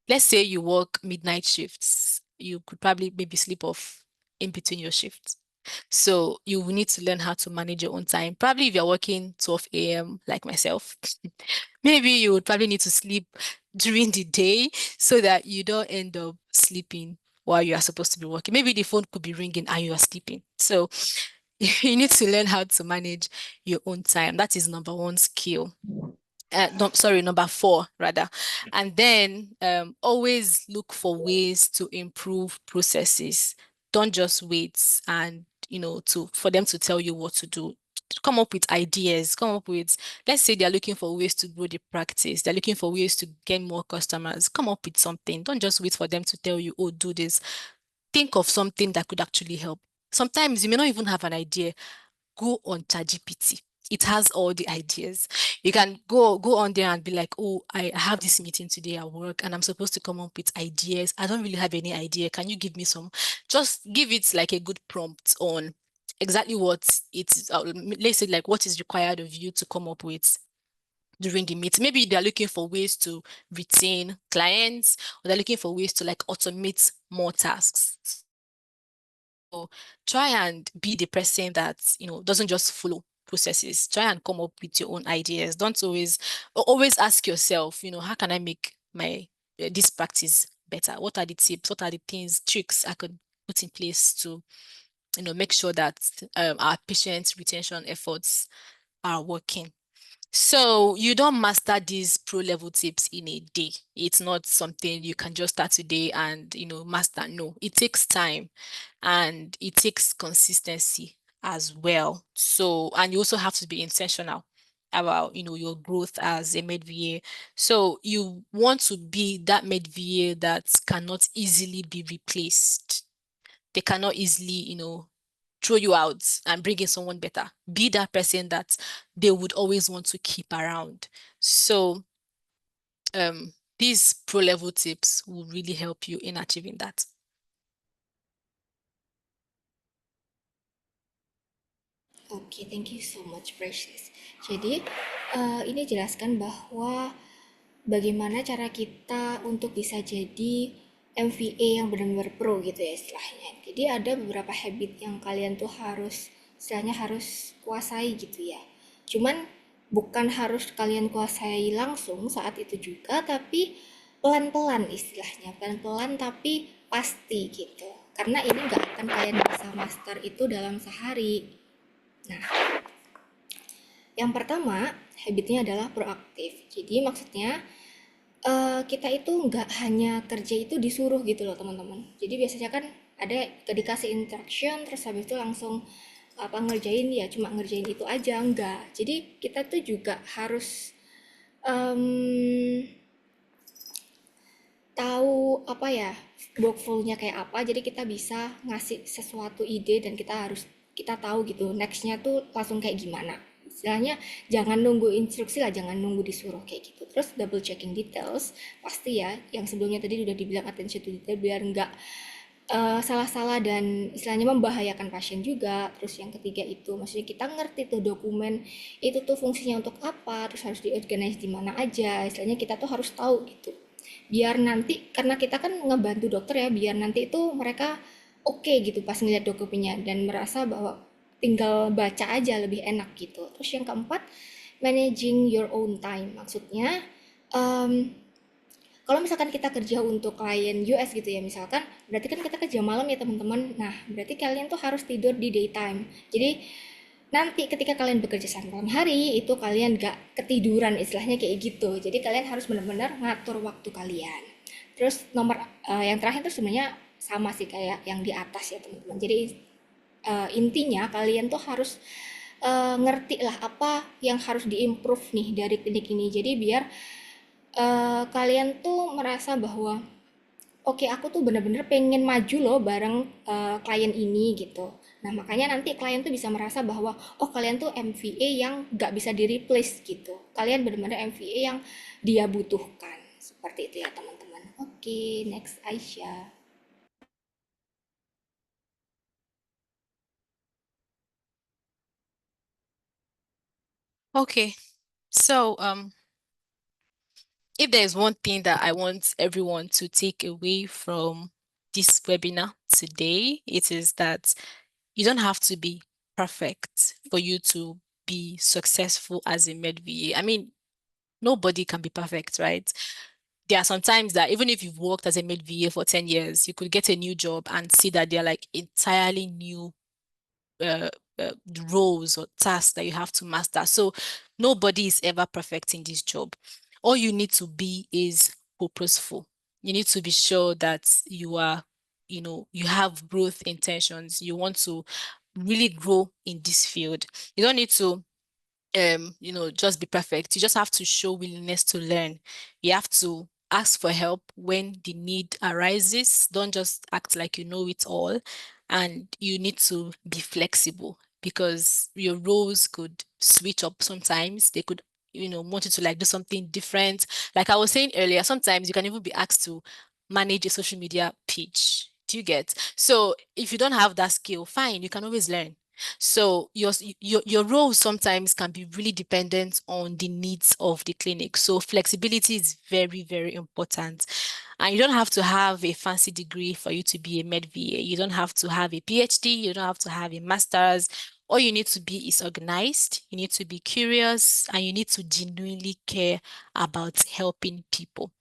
let's say you work midnight shifts, you could probably maybe sleep off in between your shifts. So you will need to learn how to manage your own time. Probably if you're working 12 a.m. like myself, maybe you would probably need to sleep during the day so that you don't end up sleeping while you are supposed to be working. Maybe the phone could be ringing and you are sleeping. So you need to learn how to manage your own time. That is number one skill. No, sorry, number four rather. And then always look for ways to improve processes. Don't just wait and for them to tell you what to do. Come up with ideas. Come up with, let's say they're looking for ways to grow the practice. They're looking for ways to gain more customers. Come up with something. Don't just wait for them to tell you, oh, do this. Think of something that could actually help. Sometimes you may not even have an idea. Go on ChatGPT. It has all the ideas. You can go on there and be like, oh, I have this meeting today at work and I'm supposed to come up with ideas. I don't really have any idea. Can you give me some? Just give it like a good prompt on exactly what it's, let's say like what is required of you to come up with during the meet. Maybe they're looking for ways to retain clients, or they're looking for ways to like automate more tasks. try and be the person that, doesn't just follow processes. Try and come up with your own ideas. Don't always ask yourself, how can I make my this practice better? What are the tips? What are the things, tricks I could put in place to, make sure that our patient retention efforts are working. So you don't master these pro level tips in a day. It's not something you can just start today and, master. No, it takes time and it takes consistency as well. So, and you also have to be intentional about, your growth as a med VA. So you want to be that med VA that cannot easily be replaced. They cannot easily, throw you out and bring in someone better. Be that person that they would always want to keep around. So these pro level tips will really help you in achieving that. Oke, thank you so much, Precious. Jadi, ini jelaskan bahwa bagaimana cara kita untuk bisa jadi MVA yang benar-benar pro gitu ya istilahnya. Jadi ada beberapa habit yang kalian tuh istilahnya harus kuasai gitu ya. Cuman bukan harus kalian kuasai langsung saat itu juga, tapi pelan-pelan istilahnya. Pelan-pelan tapi pasti gitu. Karena ini nggak akan kalian bisa master itu dalam sehari. Nah, yang pertama habitnya adalah proaktif. Jadi maksudnya kita itu nggak hanya kerja itu disuruh gitu loh teman-teman. Jadi biasanya kan ada dikasih instruction terus habis itu langsung ngerjain ya cuma ngerjain itu aja, enggak. Jadi kita tuh juga harus tahu apa ya workflow-nya kayak apa, jadi kita bisa ngasih sesuatu ide dan kita tahu gitu nextnya tuh langsung kayak gimana. Istilahnya jangan nunggu instruksi lah, jangan nunggu disuruh kayak gitu. Terus double checking details pasti ya, yang sebelumnya tadi udah dibilang attention to detail biar nggak salah-salah dan istilahnya membahayakan pasien juga. Terus yang ketiga itu maksudnya kita ngerti tuh dokumen itu tuh fungsinya untuk apa, terus harus diorganize di mana aja, istilahnya kita tuh harus tahu gitu biar nanti karena kita kan ngebantu dokter ya, biar nanti itu mereka oke gitu pas ngeliat dokumennya dan merasa bahwa tinggal baca aja lebih enak gitu. Terus yang keempat, managing your own time. Maksudnya kalau misalkan kita kerja untuk klien US gitu ya misalkan, berarti kan kita kerja malam ya teman-teman. Nah, berarti kalian tuh harus tidur di daytime. Jadi nanti ketika kalian bekerja saat malam hari itu kalian gak ketiduran istilahnya kayak gitu. Jadi kalian harus benar-benar ngatur waktu kalian. Terus nomor yang terakhir tuh sebenarnya sama sih kayak yang di atas ya teman-teman. Jadi intinya kalian tuh harus ngerti lah apa yang harus diimprove nih dari klinik ini. Jadi biar kalian tuh merasa bahwa oke, aku tuh bener-bener pengen maju loh bareng klien ini gitu. Nah, makanya nanti klien tuh bisa merasa bahwa oh kalian tuh MVA yang gak bisa di-replace gitu. Kalian bener-bener MVA yang dia butuhkan. Seperti itu ya teman-teman. Oke, next Aisyah. Okay. So, if there's one thing that I want everyone to take away from this webinar today, it is that you don't have to be perfect for you to be successful as a med VA. I mean, nobody can be perfect, right? There are some times that even if you've worked as a med VA for 10 years, you could get a new job and see that they're like entirely new uh, roles or tasks that you have to master. So nobody is ever perfect in this job. All you need to be is purposeful. You need to be sure that you are, you have growth intentions. You want to really grow in this field. You don't need to just be perfect. You just have to show willingness to learn. You have to ask for help when the need arises. Don't just act like you know it all. And you need to be flexible because your roles could switch up sometimes. They could, want you to like do something different. Like I was saying earlier, sometimes you can even be asked to manage a social media page. Do you get? So if you don't have that skill, fine, you can always learn. So your role sometimes can be really dependent on the needs of the clinic. So flexibility is very, very important. And you don't have to have a fancy degree for you to be a med VA. You don't have to have a PhD. You don't have to have a master's. All you need to be is organized. You need to be curious, and you need to genuinely care about helping people.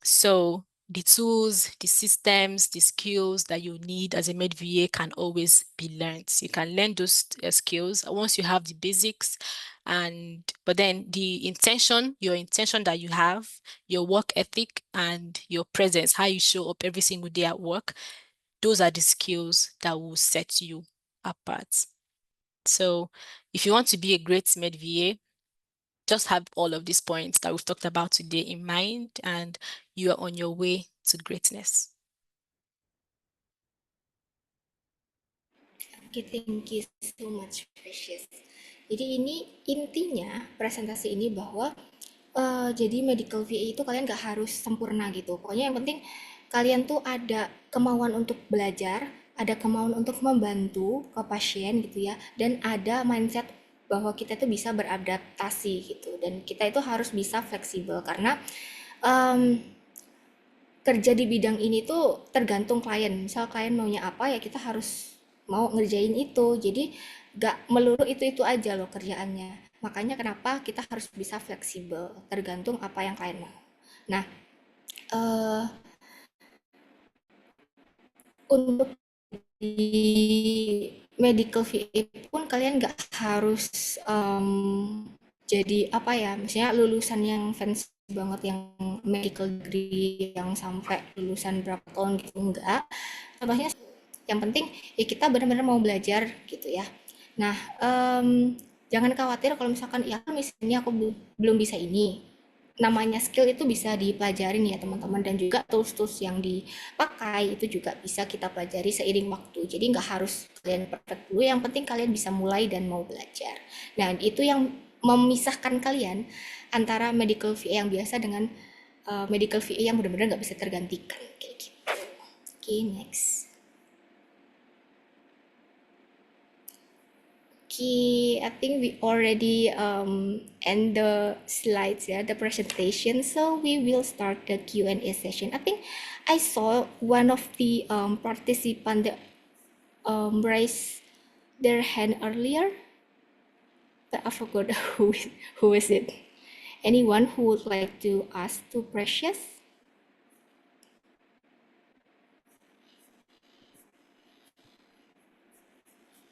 So the tools, the systems, the skills that you need as a med VA can always be learned. You can learn those skills once you have the basics, but then your intention that you have, your work ethic and your presence, how you show up every single day at work, those are the skills that will set you apart. So if you want to be a great med VA, just have all of these points that we've talked about today in mind, and you are on your way to greatness. Oke, thank you so much, Precious. Jadi ini intinya presentasi ini bahwa jadi medical VA itu kalian gak harus sempurna gitu. Pokoknya yang penting kalian tuh ada kemauan untuk belajar, ada kemauan untuk membantu ke pasien gitu ya, dan ada mindset bahwa kita tuh bisa beradaptasi gitu. Dan kita itu harus bisa fleksibel karena kerja di bidang ini tuh tergantung klien. Misal klien maunya apa ya kita harus mau ngerjain itu. Jadi gak melulu itu aja loh kerjaannya. Makanya kenapa kita harus bisa fleksibel, tergantung apa yang klien mau. Nah, untuk di medical VA pun kalian nggak harus jadi apa ya, misalnya lulusan yang fancy banget, yang medical degree yang sampai lulusan berapa tahun gitu, enggak. Contohnya yang penting ya kita benar-benar mau belajar gitu ya. Nah, jangan khawatir kalau misalkan ya misalnya aku belum bisa ini, namanya skill itu bisa dipelajarin ya teman-teman, dan juga tools-tools yang dipakai itu juga bisa kita pelajari seiring waktu. Jadi nggak harus kalian perfect dulu, yang penting kalian bisa mulai dan mau belajar. Nah, itu yang memisahkan kalian antara medical VA yang biasa dengan medical VA yang benar-benar nggak bisa tergantikan kayak gitu. Oke, next. Okay, I think we already end the slides, yeah, the presentation. So we will start the Q&A session. I think I saw one of the participant that raised their hand earlier, but I forgot who is it. Anyone who would like to ask to Precious?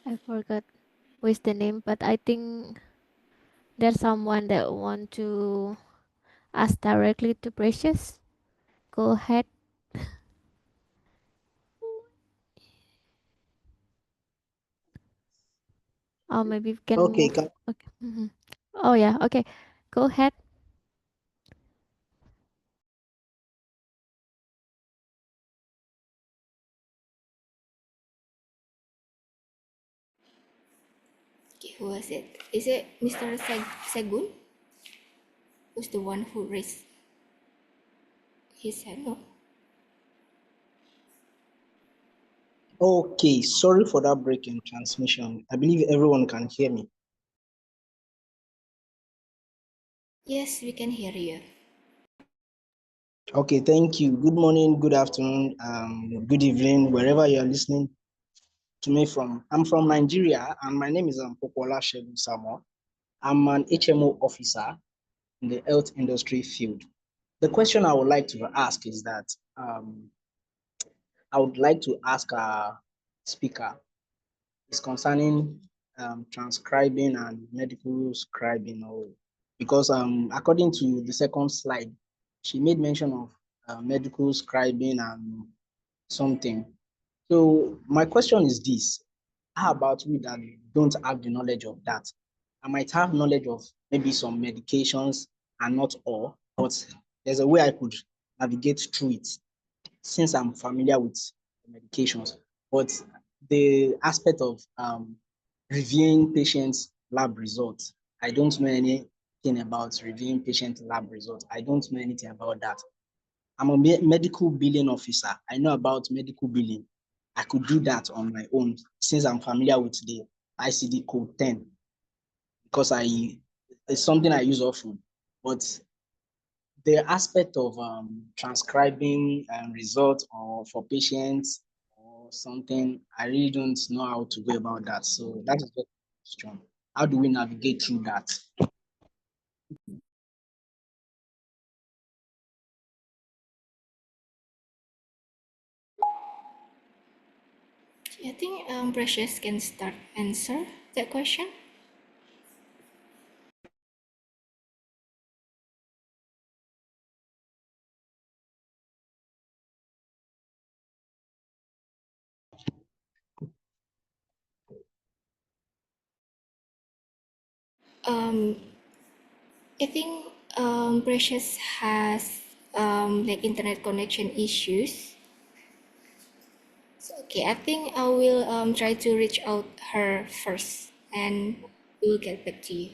I forgot who is the name, but I think there's someone that want to ask directly to Precious. Go ahead. Or maybe we can Okay, move. Okay. Oh yeah. Okay. Go ahead. Okay, who was it? Is it Mr. Segun? Who's the one who raised his hand? No. okay, sorry for that break in transmission. I believe everyone can hear me. Yes, we can hear you. Okay, thank you. Good morning, good afternoon, good evening, wherever you're listening to me from. I'm from Nigeria, and my name is Popola Shegun Samo. I'm an HMO officer in the health industry field. The question I would like to ask is that I would like to ask our speaker is concerning transcribing and medical scribing, or because according to the second slide, she made mention of medical scribing and something. So my question is this: how about we that don't have the knowledge of that? I might have knowledge of maybe some medications and not all, but there's a way I could navigate through it since I'm familiar with medications. But the aspect of reviewing patients' lab results, I don't know anything about reviewing patient lab results. I don't know anything about that. I'm a medical billing officer. I know about medical billing. I could do that on my own since I'm familiar with the ICD code 10 because it's something I use often. But the aspect of transcribing results or for patients or something, I really don't know how to go about that. So that is the question. How do we navigate through that? I think Precious can start answer that question. Um, I think Precious has like internet connection issues. So, okay, I think I will try to reach out her first, and we'll get back to you.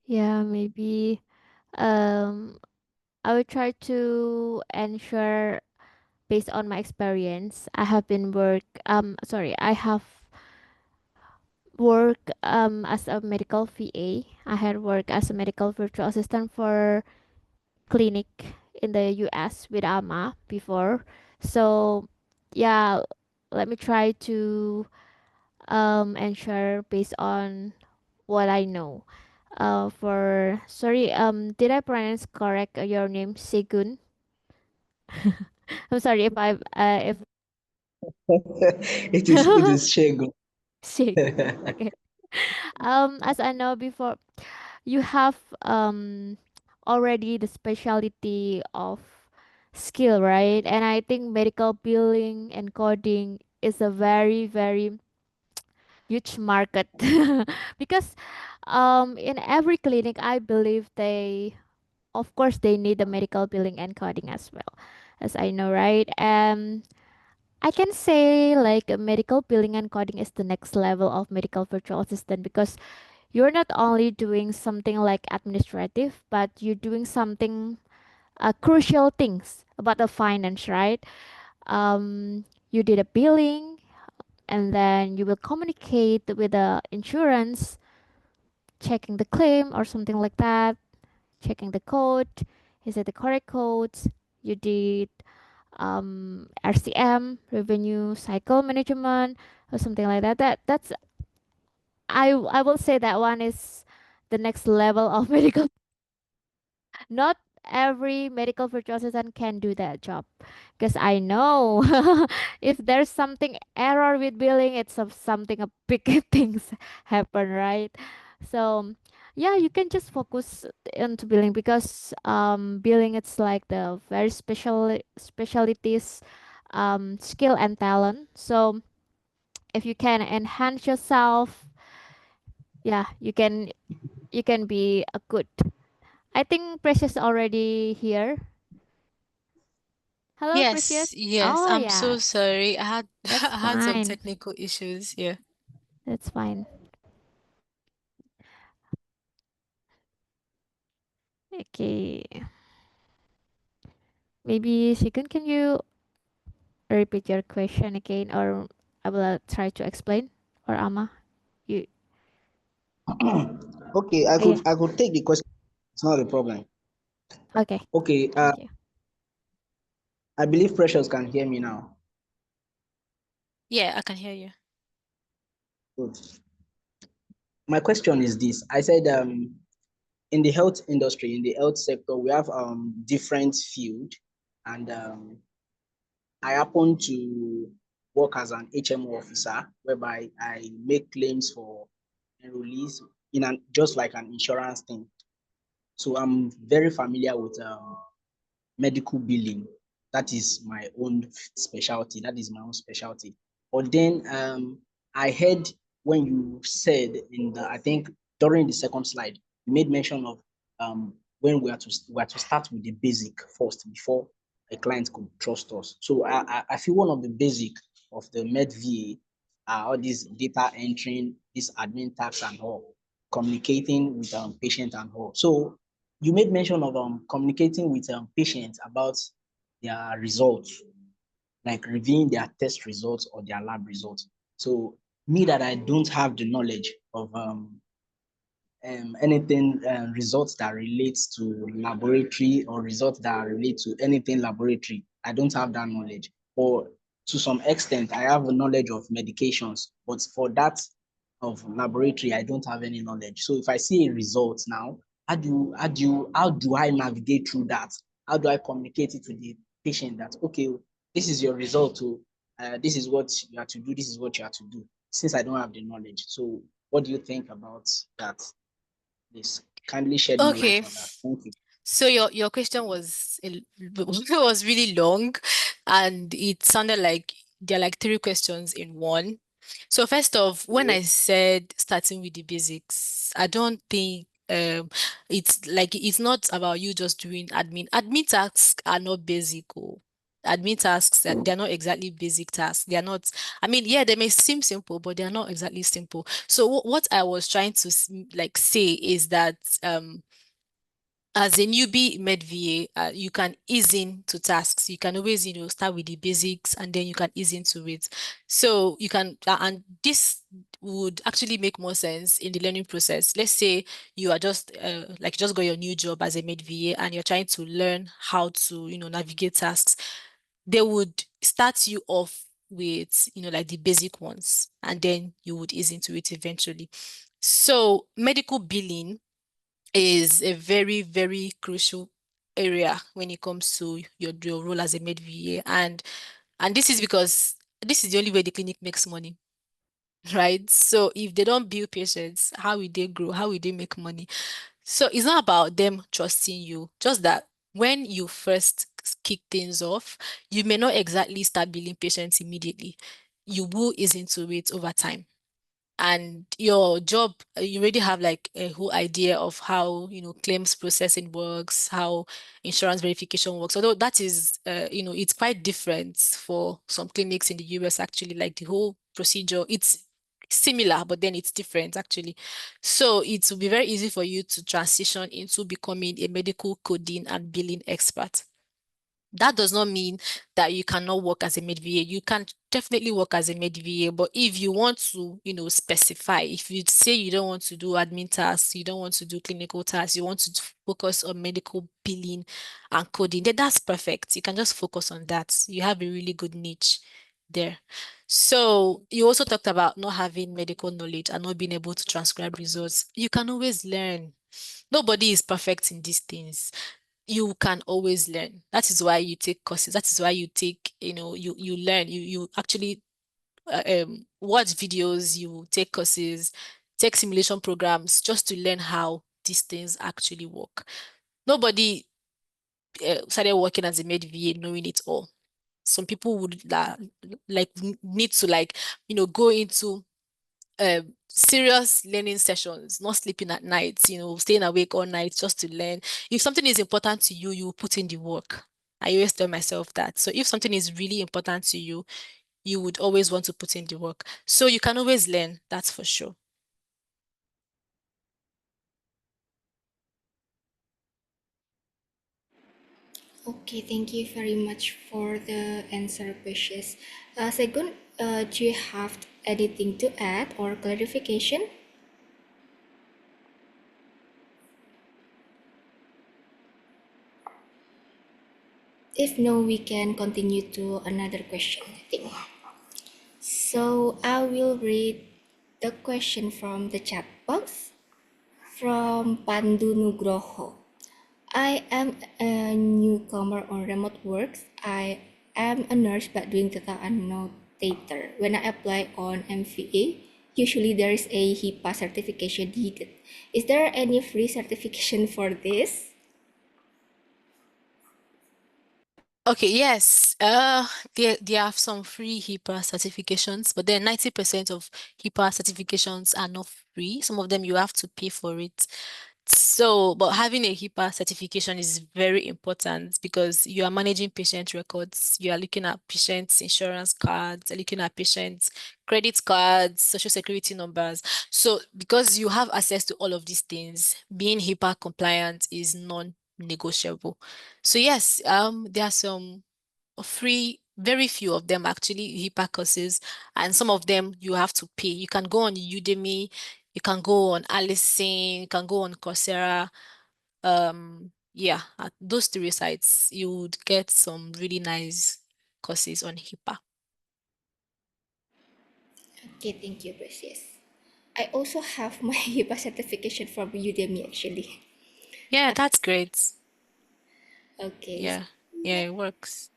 Yeah, maybe um I will try to ensure based on my experience. I have worked as a medical VA. I had worked as a medical virtual assistant for clinic in the US with AMA before. So yeah, let me try to ensure based on what I know. Did I pronounce correct your name, Segun? I'm sorry if It is Shego. Segun. Okay. As I know before, you have already the specialty of skill, right? And I think medical billing and coding is a very, very huge market because in every clinic I believe they of course they need the medical billing and coding as well, as I know, right? I can say like medical billing and coding is the next level of medical virtual assistant because you're not only doing something like administrative, but you're doing something crucial things about the finance, right? You did a billing, and then you will communicate with the insurance, checking the claim or something like that, checking the code. Is it the correct codes? You did RCM, revenue cycle management, or something like that. I will say that one is the next level of medical. Not every medical virtual assistant can do that job because I know if there's something error with billing, it's something a big things happen, right? So yeah, you can just focus into billing because billing it's like the very specialties skill and talent. So if you can enhance yourself, yeah, you can be a good. I think Precious already here. Hello, Yes, Precious. yes. Oh, I'm so yes. sorry. I had That's I had some fine. technical issues. Yeah. That's fine. Okay. Maybe Shigun, can you repeat your question again, or I will try to explain? Or Ama, you? Okay, I Oh, yeah. could I could take the question. It's not a problem. Okay. Okay, Thank you. I believe Precious can hear me now. Yeah, I can hear you. Good. My question is this. I said in the health industry, in the health sector, we have different field, and I happen to work as an HMO officer, whereby I make claims for enrollees in an just like an insurance thing. So I'm very familiar with medical billing. That is my own specialty. That is my own specialty. But then I heard when you said in the, I think during the second slide, you made mention of when we are to start with the basic first before a client could trust us. So I feel one of the basic of the Med VA are all these data entering, this admin tasks and all, communicating with patient and all. So you made mention of communicating with patients about their results, like reviewing their test results or their lab results. So me that I don't have the knowledge of anything results that relates to laboratory or results that relate to anything laboratory. I don't have that knowledge. Or to some extent, I have a knowledge of medications, but for that of laboratory, I don't have any knowledge. So if I see a result now, how do I navigate through that? How do I communicate it to the patient that okay, this is your result, this is what you have to do, this is what you have to do, since I don't have the knowledge. So what do you think about that? Please kindly shed more light Okay. on that. Thank you. So your question was was really long, and it sounded like there are like three questions in one. So first off, when I said starting with the basics, I don't think it's like it's not about you just doing admin. Admin tasks are not basic. Oh. Admin tasks that they're not exactly basic tasks. They are not, I mean, yeah, they may seem simple, but they are not exactly simple. So what I was trying to like say is that as a newbie med VA, you can ease into tasks. You can always, start with the basics and then you can ease into it. So you can, and this would actually make more sense in the learning process. Let's say you are just like just got your new job as a med VA and you're trying to learn how to, navigate tasks. They would start you off with, like the basic ones, and then you would ease into it eventually. So medical billing is a very, very crucial area when it comes to your role as a med VA. And this is because this is the only way the clinic makes money, right? So if they don't bill patients, how will they grow? How will they make money? So it's not about them trusting you, just that when you first kick things off, you may not exactly start billing patients immediately. You will ease into it over time, and your job, you already have like a whole idea of how claims processing works, how insurance verification works, although that is it's quite different for some clinics in the US. Actually, like the whole procedure, it's similar but then it's different actually. So it will be very easy for you to transition into becoming a medical coding and billing expert. That does not mean that you cannot work as a med VA. You can definitely work as a med VA, but if you want to, specify, if you say you don't want to do admin tasks, you don't want to do clinical tasks, you want to focus on medical billing and coding, then that's perfect. You can just focus on that. You have a really good niche there. So you also talked about not having medical knowledge and not being able to transcribe results. You can always learn. Nobody is perfect in these things. You can always learn. That is why you take courses. That is why you take, you learn. You actually watch videos, you take courses, take simulation programs just to learn how these things actually work. Nobody started working as a med VA knowing it all. Some people would need to go into serious learning sessions, not sleeping at night, staying awake all night just to learn. If something is important to you, you put in the work. I always tell myself that. So if something is really important to you, you would always want to put in the work. So you can always learn, that's for sure. Okay, thank you very much for the answer, Precious. Second, do you have anything to add or clarification? If no, we can continue to another question, I think. So I will read the question from the chat box from Pandu Nugroho. I am a newcomer on remote works. I am a nurse but doing data annotator. When I apply on MVA, Usually there is a HIPAA certification needed. Is there any free certification for this? Okay, yes. They have some free HIPAA certifications, but then 90% of HIPAA certifications are not free. Some of them you have to pay for it. So, but having a HIPAA certification is very important because you are managing patient records. You are looking at patients' insurance cards, you're looking at patients' credit cards, social security numbers. So, because you have access to all of these things, being HIPAA compliant is non-negotiable. So yes, there are some free, very few of them actually, HIPAA courses, and some of them you have to pay. You can go on Udemy, you can go on Allison, you can go on Coursera. Yeah, at those three sites, you would get some really nice courses on HIPAA. Okay, thank you, Precious. I also have my HIPAA certification from Udemy actually. Yeah, that's great. Okay, Yeah, yeah, it works.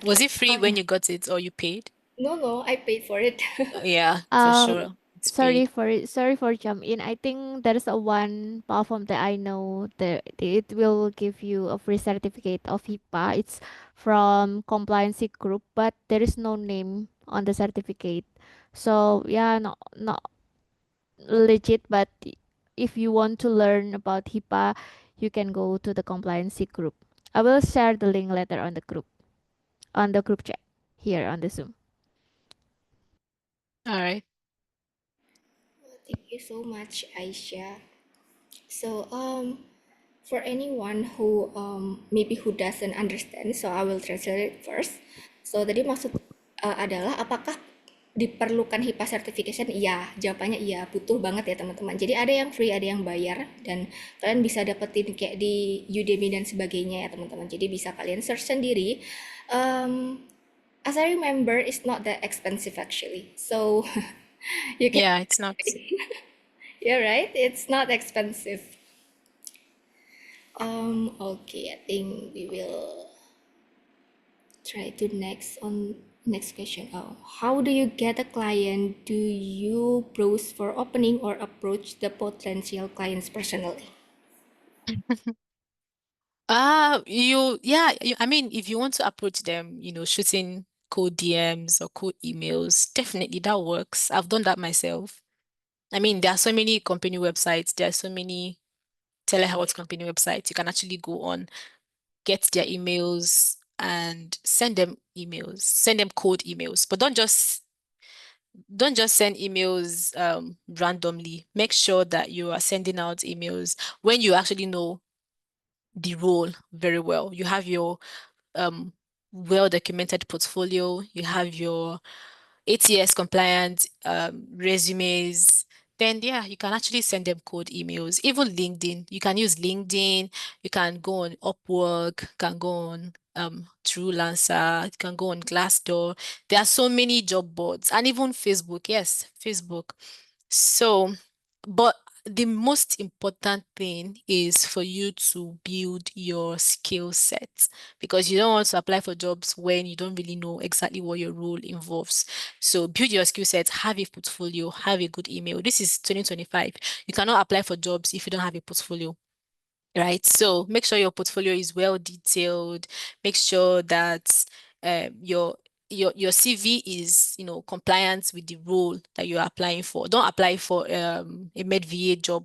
Was okay. it free when you got it or you paid? No, I paid for it. Yeah, for Um, sure. It's paid. sorry for jump in. I think there is a one platform that I know that it will give you a free certificate of HIPAA. It's from compliance group, but there is no name on the certificate. So yeah, not legit, but if you want to learn about HIPAA, you can go to the compliance group. I will share the link later on the group chat here on the Zoom. All right. Thank you so much, Aisha. So, for anyone who maybe who doesn't understand, so I will translate it first. So tadi maksud adalah apakah diperlukan HIPAA certification? Iya, jawabannya iya, butuh banget ya teman-teman. Jadi ada yang free, ada yang bayar, dan kalian bisa dapetin kayak di Udemy dan sebagainya ya teman-teman. Jadi bisa kalian search sendiri. As I remember, it's not that expensive actually. So you can, Yeah, it's not. yeah, right? It's not expensive. Okay, I think we will try to next question. Oh, how do you get a client? Do you browse for opening or approach the potential clients personally? I mean, if you want to approach them, shooting cold DMs or cold emails, definitely that works. I've done that myself. I mean, there are so many company websites, there are so many telehealth company websites. You can actually go on, get their emails and send them cold emails. But don't just send emails randomly. Make sure that you are sending out emails when you actually know the role very well. You have your well-documented portfolio, you have your ATS compliant resumes, then yeah, you can actually send them cold emails. Even LinkedIn, you can use LinkedIn, you can go on Upwork, you can go on Truelancer, you can go on Glassdoor. There are so many job boards, and even Facebook, yes, Facebook. So, but the most important thing is for you to build your skill set because you don't want to apply for jobs when you don't really know exactly what your role involves. So build your skill set, have a portfolio, have a good email. This is 2025. You cannot apply for jobs if you don't have a portfolio, right? So make sure your portfolio is well detailed. Make sure that your your CV is, compliant with the role that you're applying for. Don't apply for a med VA job,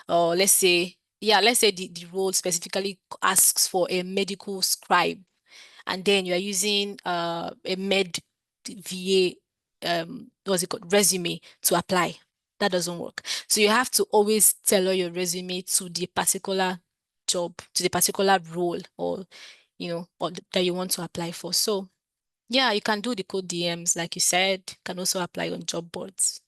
or let's say the role specifically asks for a medical scribe, and then you are using a med VA what's it called, resume to apply. That doesn't work. So you have to always tailor your resume to the particular job, to the particular role, or that you want to apply for. So yeah, you can do the code DMs, like you said, can also apply on job boards.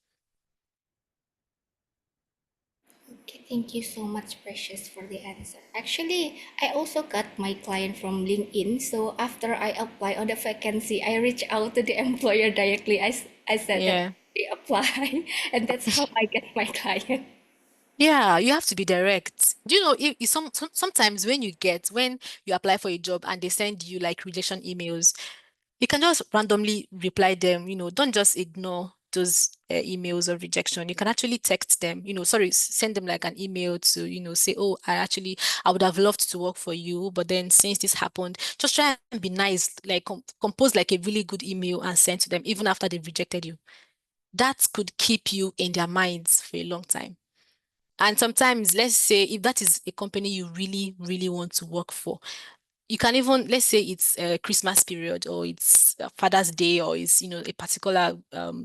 Okay, thank you so much, Precious, for the answer. Actually, I also got my client from LinkedIn. So after I apply on the vacancy, I reach out to the employer directly. I said that Yeah. we apply, and that's how I get my client. Yeah, you have to be direct. Do you know sometimes when you apply for a job and they send you like rejection emails, you can just randomly reply them, don't just ignore those emails of rejection, you can actually text them, send them like an email to, say, oh, I would have loved to work for you, but then since this happened, just try and be nice, like compose like a really good email and send to them even after they've rejected you. That could keep you in their minds for a long time. And sometimes, let's say, if that is a company you really, really want to work for, you can even, let's say it's a Christmas period or it's Father's Day or it's, a particular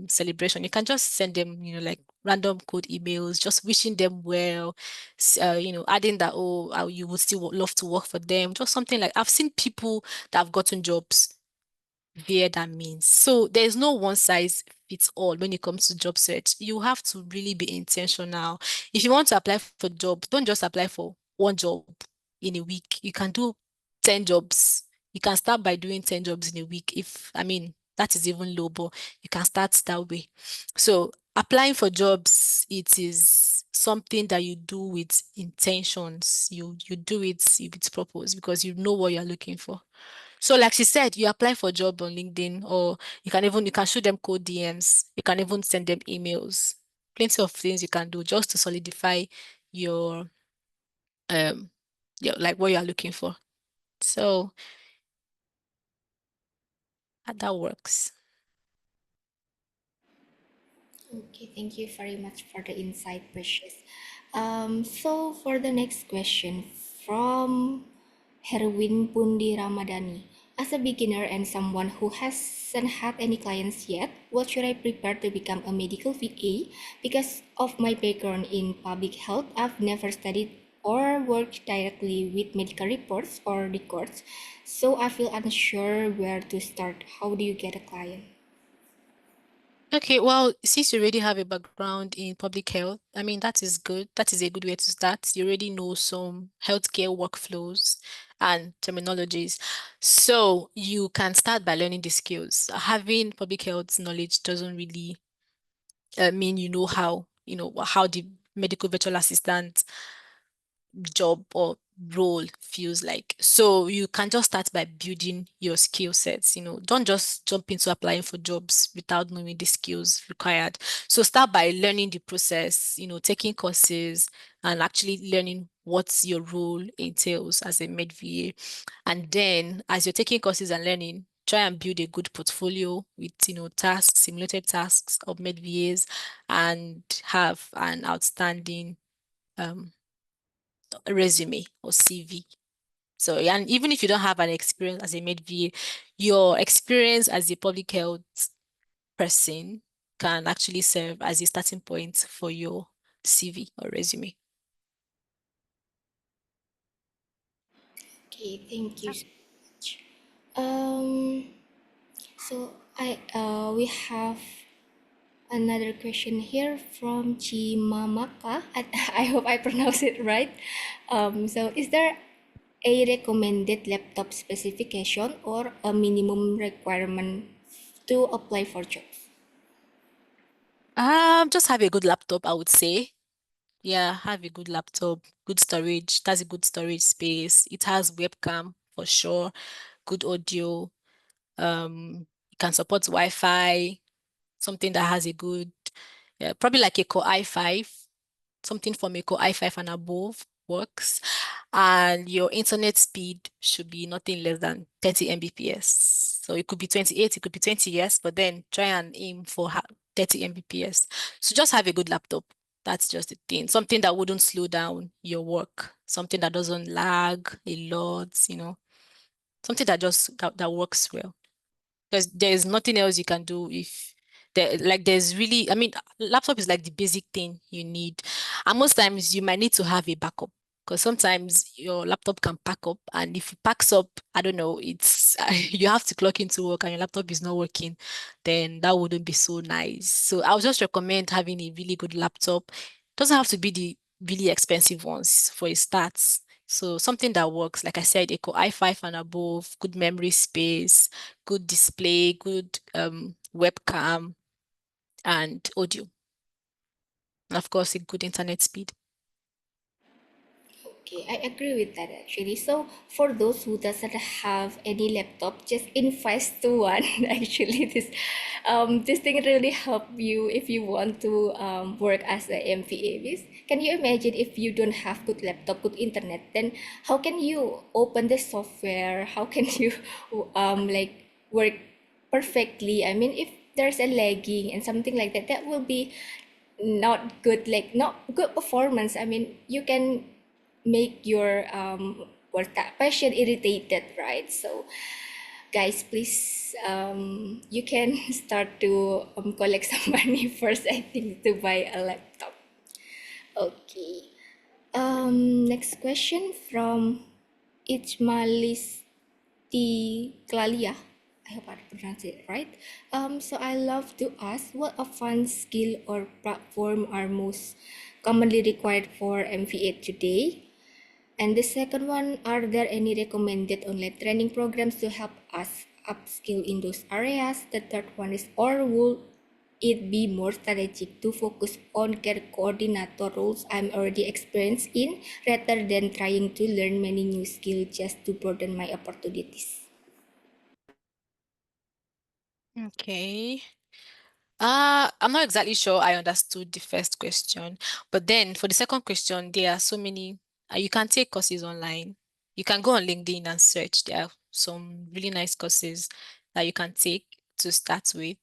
celebration. You can just send them, like random code emails, just wishing them well, adding that, oh, you would still love to work for them. Just something like, I've seen people that have gotten jobs via that means. So there's no one size fits all when it comes to job search. You have to really be intentional. If you want to apply for a job, don't just apply for one job in a week. You can do 10 jobs. You can start by doing 10 jobs in a week. That is even low, but you can start that way. So applying for jobs, it is something that you do with intentions. You do it with purpose because you know what you're looking for. So like she said, you apply for a job on LinkedIn, or you can shoot them code DMs. You can even send them emails. Plenty of things you can do just to solidify your like what you are looking for. So that works. Okay, thank you very much for the insight, Precious. So for the next question from Herwin Pundi Ramadhani. As a beginner and someone who hasn't had any clients yet, what should I prepare to become a medical VA? Because of my background in public health, I've never studied or worked directly with medical reports or records, so I feel unsure where to start. How do you get a client? Okay, well, since you already have a background in public health, that is good. That is a good way to start. You already know some healthcare workflows and terminologies. So you can start by learning the skills. Having public health knowledge doesn't really mean how the medical virtual assistant job or role feels like. So you can just start by building your skill sets. Don't just jump into applying for jobs without knowing the skills required. So start by learning the process, taking courses and actually learning what your role entails as a med VA. And then as you're taking courses and learning, try and build a good portfolio with, tasks, simulated tasks of med VAs, and have an outstanding um, resume or CV. So, and even if you don't have an experience as a med VA, your experience as a public health person can actually serve as a starting point for your CV or resume. Okay, thank you so much. Um, we have another question here from Chimamaka. I hope I pronounce it right. So is there a recommended laptop specification or a minimum requirement to apply for jobs? Just have a good laptop, I would say. Yeah, have a good laptop, good storage. That's a good storage space. It has webcam for sure, good audio. It can support Wi-Fi, something that has a good, probably like a Core i5, something from a Core i5 and above works. And your internet speed should be nothing less than 30 Mbps. So it could be 28, it could be 20, yes, but then try and aim for 30 Mbps. So just have a good laptop. That's just the thing. Something that wouldn't slow down your work, something that doesn't lag a lot, something that works well. Because there's nothing else you can do if there's really, laptop is like the basic thing you need. And most times you might need to have a backup because sometimes your laptop can pack up, and if it packs up, I don't know, it's you have to clock into work and your laptop is not working, then that wouldn't be so nice. So I would just recommend having a really good laptop. Doesn't have to be the really expensive ones for a start. So something that works, like I said, a Core i5 and above, good memory space, good display, good webcam, and audio. And of course, a good internet speed. Okay, I agree with that actually. So for those who doesn't have any laptop, just invest to one. Actually, this thing really help you if you want to work as a MVA. Can you imagine if you don't have good laptop, good internet, then how can you open the software? How can you like work perfectly? I mean, if there's a lagging and something like that, that will be not good, like not good performance. I mean, you can make your work patient irritated, right? So guys, please you can start to collect some money first, I think, to buy a laptop. Okay, next question from Ichmalisti Klalia. I hope I pronounced it right. So I love to ask, what a fun skill or platform are most commonly required for MVA today? And the second one, are there any recommended online training programs to help us upskill in those areas? The third one is, or would it be more strategic to focus on care coordinator roles I'm already experienced in rather than trying to learn many new skills just to broaden my opportunities? Okay. I'm not exactly sure I understood the first question, but then for the second question, there are so many, you can take courses online. You can go on LinkedIn and search. There are some really nice courses that you can take to start with.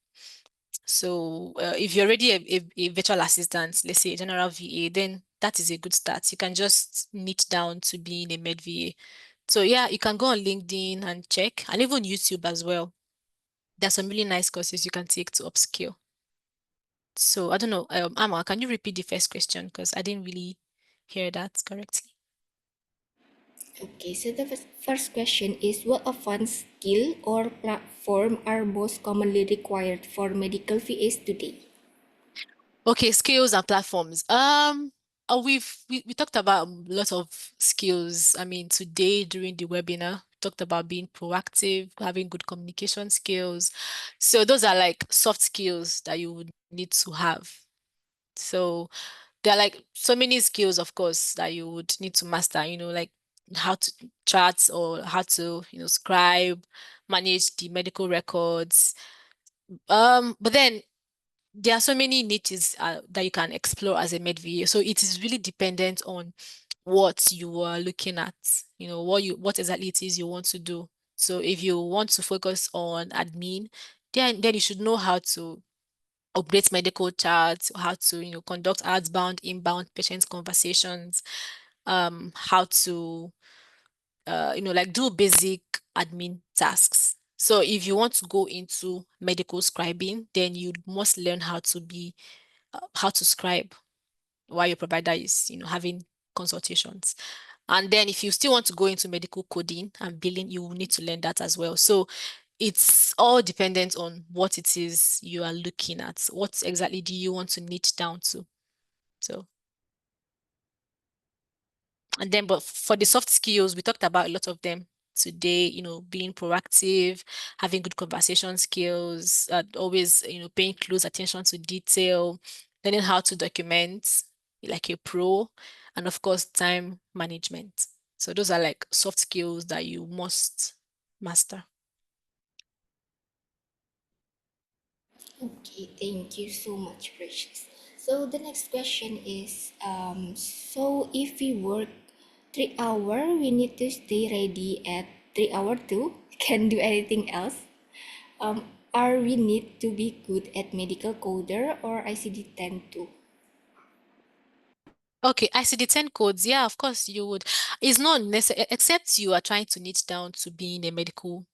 So if you're already a virtual assistant, let's say a general VA, then that is a good start. You can just niche down to being a med VA. So yeah, you can go on LinkedIn and check, and even YouTube as well. There's some really nice courses you can take to upskill. So I don't know, Amma, can you repeat the first question? Because I didn't really hear that correctly. Okay, so the first question is, what a fun skill or platform are most commonly required for medical VAs today? Okay, skills and platforms. We talked about a lot of skills. I mean, today during the webinar, we talked about being proactive, having good communication skills. So those are like soft skills that you would need to have. So there are like so many skills, of course, that you would need to master, like how to chart or how to, scribe, manage the medical records. But then there are so many niches that you can explore as a med VA. So it is really dependent on what you are looking at, what exactly it is you want to do. So if you want to focus on admin, then you should know how to update medical charts, how to, conduct outbound, inbound patient conversations, how to, like do basic admin tasks. So if you want to go into medical scribing, then you must learn how to scribe while your provider is, having consultations. And then if you still want to go into medical coding and billing, you will need to learn that as well. So it's all dependent on what it is you are looking at. What exactly do you want to niche down to? So, and then, but for the soft skills, we talked about a lot of them today, being proactive, having good conversation skills, always, paying close attention to detail, learning how to document like a pro, and of course, time management. So those are like soft skills that you must master. Okay, thank you so much, Precious. So the next question is, so if we work 3 hour, we need to stay ready at 3 hour too. Can do anything else? Are we need to be good at medical coder or ICD-10 too? Okay, ICD-10 codes. Yeah, of course you would. It's not necessary, except you are trying to niche down to being a medical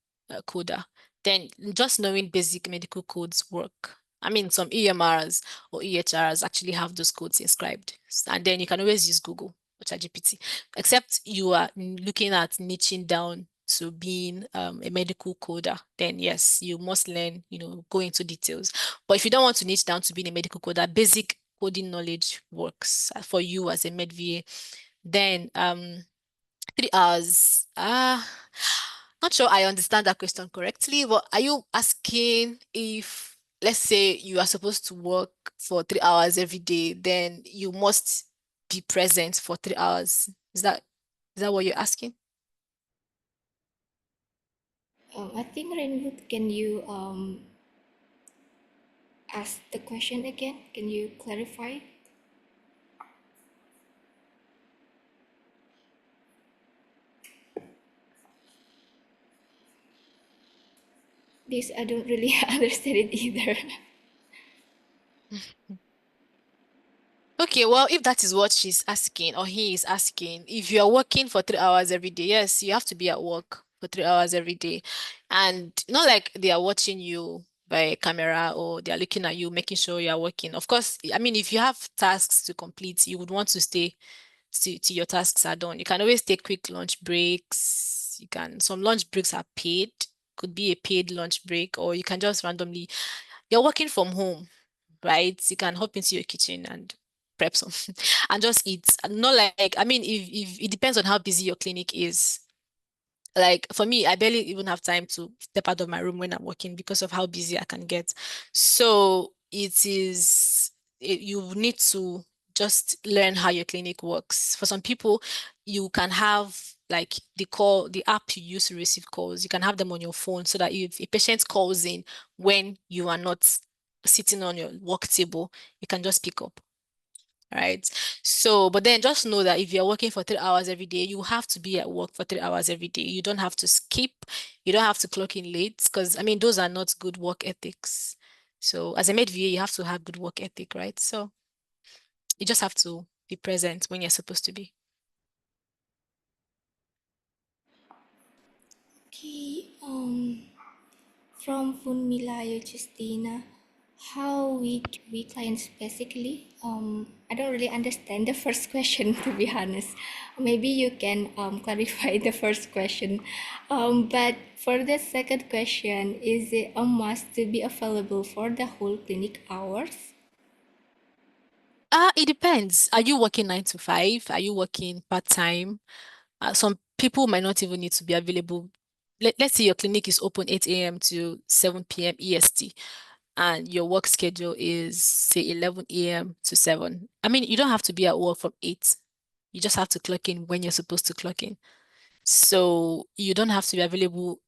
coder. Then just knowing basic medical codes work. I mean, some EMRs or EHRs actually have those codes inscribed. And then you can always use Google or ChatGPT. Except you are looking at niching down to being a medical coder, then yes, you must learn, go into details. But if you don't want to niche down to being a medical coder, basic coding knowledge works for you as a med VA. Then 3 hours. Not sure I understand that question correctly, but are you asking if, let's say, you are supposed to work for 3 hours every day, then you must be present for 3 hours? Is that Is that what you're asking? I think Rainwood, can you ask the question again? Can you clarify? This I don't really understand it either. Okay, well, if that is what she's asking or he is asking, if you are working for 3 hours every day, yes, you have to be at work for 3 hours every day. And not like they are watching you by camera or they are looking at you, making sure you are working. Of course, I mean, if you have tasks to complete, you would want to stay till your tasks are done. You can always take quick lunch breaks. Some lunch breaks are paid, could be a paid lunch break, or you can just randomly, you're working from home, right? You can hop into your kitchen and prep some and just eat. Not like, I mean, if it depends on how busy your clinic is. Like for me, I barely even have time to step out of my room when I'm working because of how busy I can get. So you need to just learn how your clinic works. For some people, you can have like the app you use to receive calls, you can have them on your phone so that if a patient calls in when you are not sitting on your work table, you can just pick up. Right. So, but then just know that if you're working for 3 hours every day, you have to be at work for 3 hours every day. You don't have to skip. You don't have to clock in late because, I mean, those are not good work ethics. So, as a med VA, you have to have good work ethic, right? So, you just have to be present when you're supposed to be. Okay, from Funmila Justina, how we clients basically? I don't really understand the first question, to be honest. Maybe you can clarify the first question. But for the second question, is it a must to be available for the whole clinic hours? It depends. Are you working 9 to 5? Are you working part-time? Some people might not even need to be available. Let's say your clinic is open 8 a.m. to 7 p.m. EST, and your work schedule is, say, 11 a.m. to 7. I mean, you don't have to be at work from 8. You just have to clock in when you're supposed to clock in. So you don't have to be available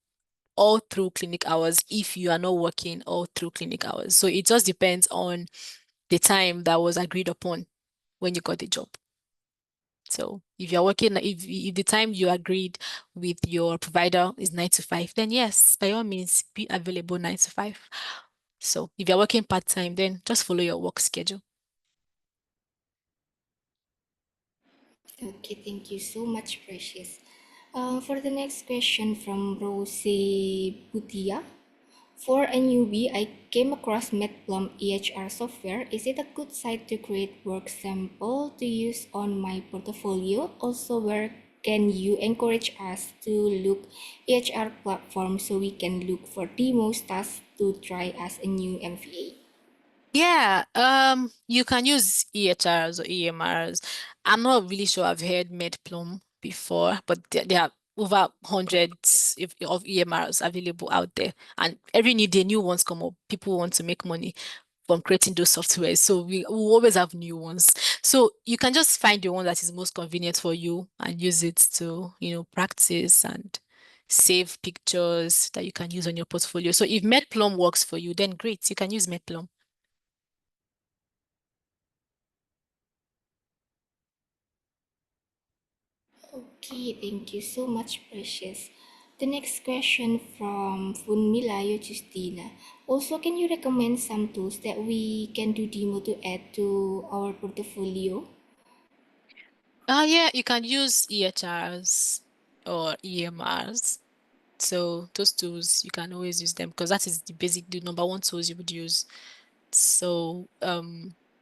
all through clinic hours if you are not working all through clinic hours. So it just depends on the time that was agreed upon when you got the job. So if you're working, if the time you agreed with your provider is 9 to 5, then yes, by all means, be available 9 to 5. So if you're working part-time, then just follow your work schedule. Okay, thank you so much, Precious. For the next question from Rosie Butia. For a newbie, I came across MedPlum EHR software. Is it a good site to create work sample to use on my portfolio? Also, where can you encourage us to look EHR platform so we can look for demos tasks to try as a new MVA? Yeah, you can use EHRs or EMRs. I'm not really sure I've heard MedPlum before, but there are over hundreds of EMRs available out there. And every new day, new ones come up. People want to make money from creating those softwares. So we always have new ones. So you can just find the one that is most convenient for you and use it to, practice and save pictures that you can use on your portfolio. So if MedPlum works for you, then great, you can use MedPlum. Okay, thank you so much, Precious. The next question from Funmila Justina. Also, can you recommend some tools that we can do demo to add to our portfolio? Yeah, you can use EHRs or EMRs. So those tools, you can always use them because that is the number one tools you would use. So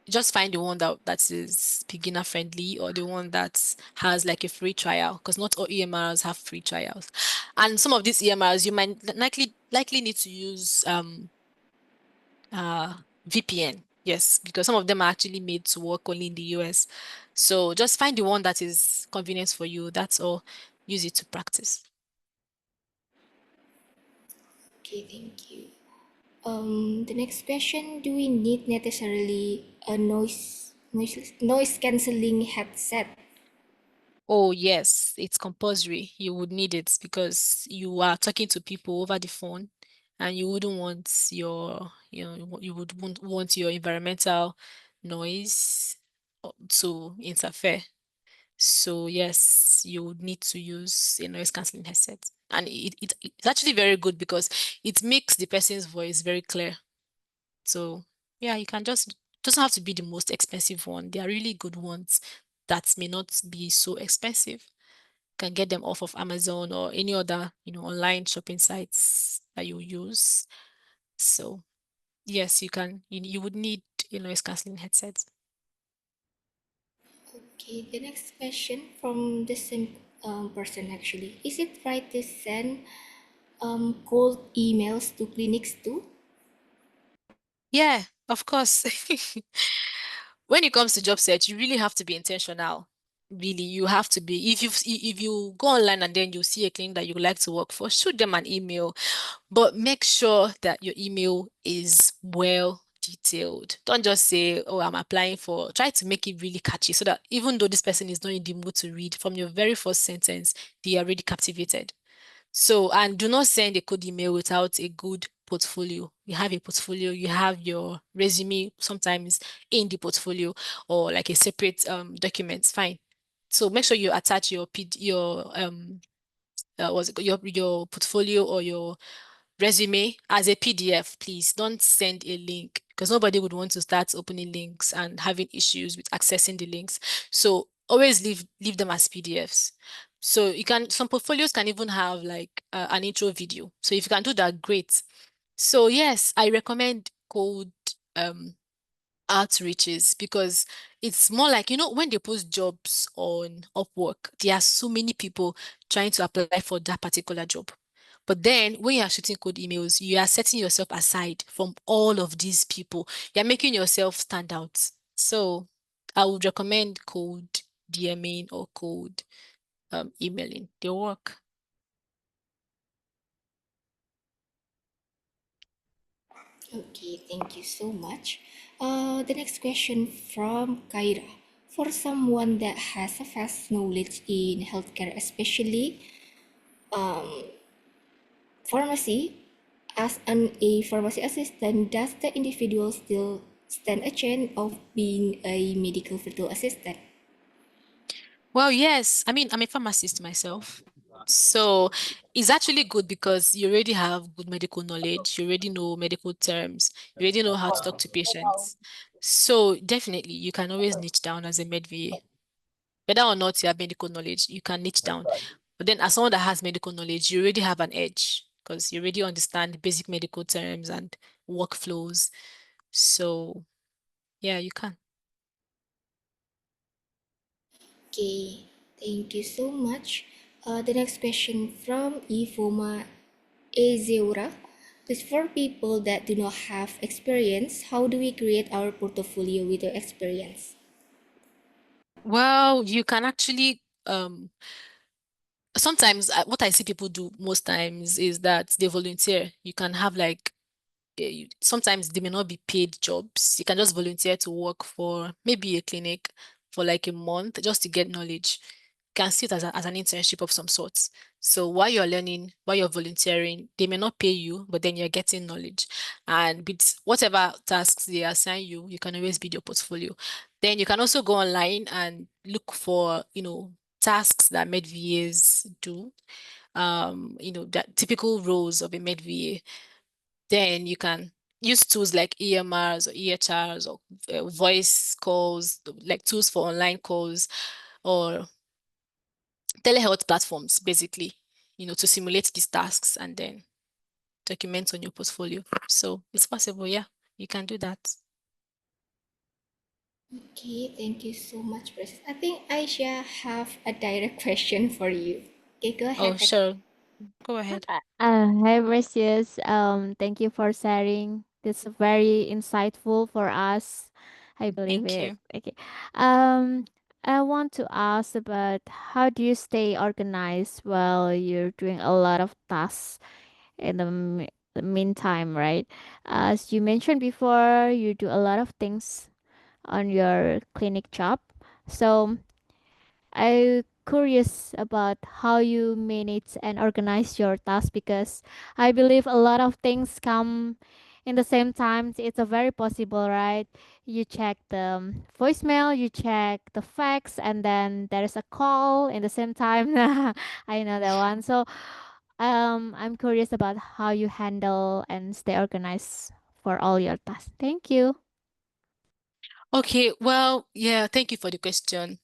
just find the one that is beginner friendly or the one that has like a free trial because not all EMRs have free trials. And some of these EMRs you might likely need to use VPN. Yes, because some of them are actually made to work only in the US. So just find the one that is convenient for you. That's all. Use it to practice. Okay, thank you. The next question, do we need necessarily a noise cancelling headset? Oh, yes, it's compulsory. You would need it because you are talking to people over the phone and you wouldn't want you would want your environmental noise to interfere. So yes, you would need to use a noise cancelling headset. And it's actually very good because it makes the person's voice very clear. So yeah, you can just doesn't have to be the most expensive one. There are really good ones that may not be so expensive. You can get them off of Amazon or any other, online shopping sites that you use. So yes, you can. You would need a noise cancelling headset. Okay, the next question from the same person actually. Is it right to send cold emails to clinics too? Yeah, of course. When it comes to job search, you really have to be intentional. Really, you have to be. If you go online and then you see a clinic that you would like to work for, shoot them an email, but make sure that your email is well detailed. Don't just say, "Oh, I'm applying for." Try to make it really catchy so that even though this person is not in the mood to read, from your very first sentence, they are already captivated. So, and do not send a code email without a good portfolio. You have a portfolio, you have your resume sometimes in the portfolio or like a separate document. Fine. So make sure you attach your what's it called? Your portfolio or your resume as a PDF, please. Don't send a link because nobody would want to start opening links and having issues with accessing the links. So always leave them as PDFs. So you can some portfolios can even have like an intro video. So if you can do that, great. So yes, I recommend cold um outreaches because it's more like, when they post jobs on Upwork, there are so many people trying to apply for that particular job. But then when you are shooting cold emails, you are setting yourself aside from all of these people. You're making yourself stand out. So I would recommend cold DMing or cold emailing. They work. Okay, thank you so much. The next question from Kaira. For someone that has a vast knowledge in healthcare, especially pharmacy, as a pharmacy assistant, does the individual still stand a chance of being a medical virtual assistant? Well, yes. I mean, I'm a pharmacist myself. So it's actually good because you already have good medical knowledge. You already know medical terms. You already know how to talk to patients. So definitely, you can always niche down as a med VA. Whether or not you have medical knowledge, you can niche down. But then as someone that has medical knowledge, you already have an edge because you already understand basic medical terms and workflows. So yeah, you can. Okay, thank you so much. The next question from Ifoma Ezeura. Please, for people that do not have experience, how do we create our portfolio with the experience? Well, you can actually sometimes what I see people do most times is that they volunteer. You can have like sometimes they may not be paid jobs. You can just volunteer to work for maybe a clinic for like a month just to get knowledge. You can see it as an internship of some sorts. So while you're learning, while you're volunteering, they may not pay you, but then you're getting knowledge. And with whatever tasks they assign you, you can always build your portfolio. Then you can also go online and look for, tasks that med VAs do. That typical roles of a med VA. Then you can use tools like EMRs or EHRs or voice calls, like tools for online calls or telehealth platforms, basically, to simulate these tasks and then document on your portfolio. So it's possible, yeah, you can do that. Okay, thank you so much, Precious. I think Aisha have a direct question for you. Okay, go Oh, ahead. sure. Go ahead. Hi, Precious. Thank you for sharing. This is very insightful for us. I believe Thank it. you. Okay. Um, I want to ask about how do you stay organized while you're doing a lot of tasks in the meantime, right? As you mentioned before, you do a lot of things on your clinic job. So I curious about how you manage and organize your tasks, because I believe a lot of things come in the same time. It's a very possible, right? You check the voicemail, you check the fax, and then there is a call in the same time. I know that one. So I'm curious about how you handle and stay organized for all your tasks. Thank you. Okay, well, yeah, thank you for the question.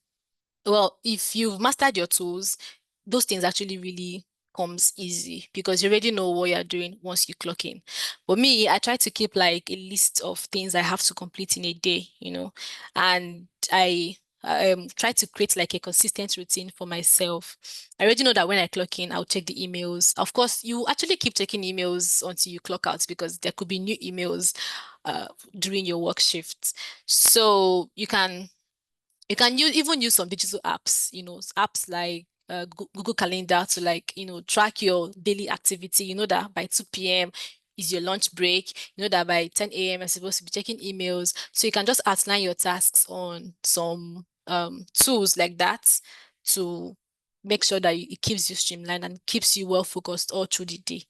Well, if you've mastered your tools, those things actually really comes easy because you already know what you're doing once you clock in. But me, I try to keep like a list of things I have to complete in a day, and I try to create like a consistent routine for myself. I already know that when I clock in, I'll check the emails. Of course, you actually keep checking emails until you clock out because there could be new emails during your work shift. So you can even use some digital apps, apps like Google Calendar to like, track your daily activity. You know that by 2 p.m. is your lunch break. You know that by 10 a.m. you're supposed to be checking emails. So you can just outline your tasks on some tools like that to make sure that it keeps you streamlined and keeps you well focused all through the day.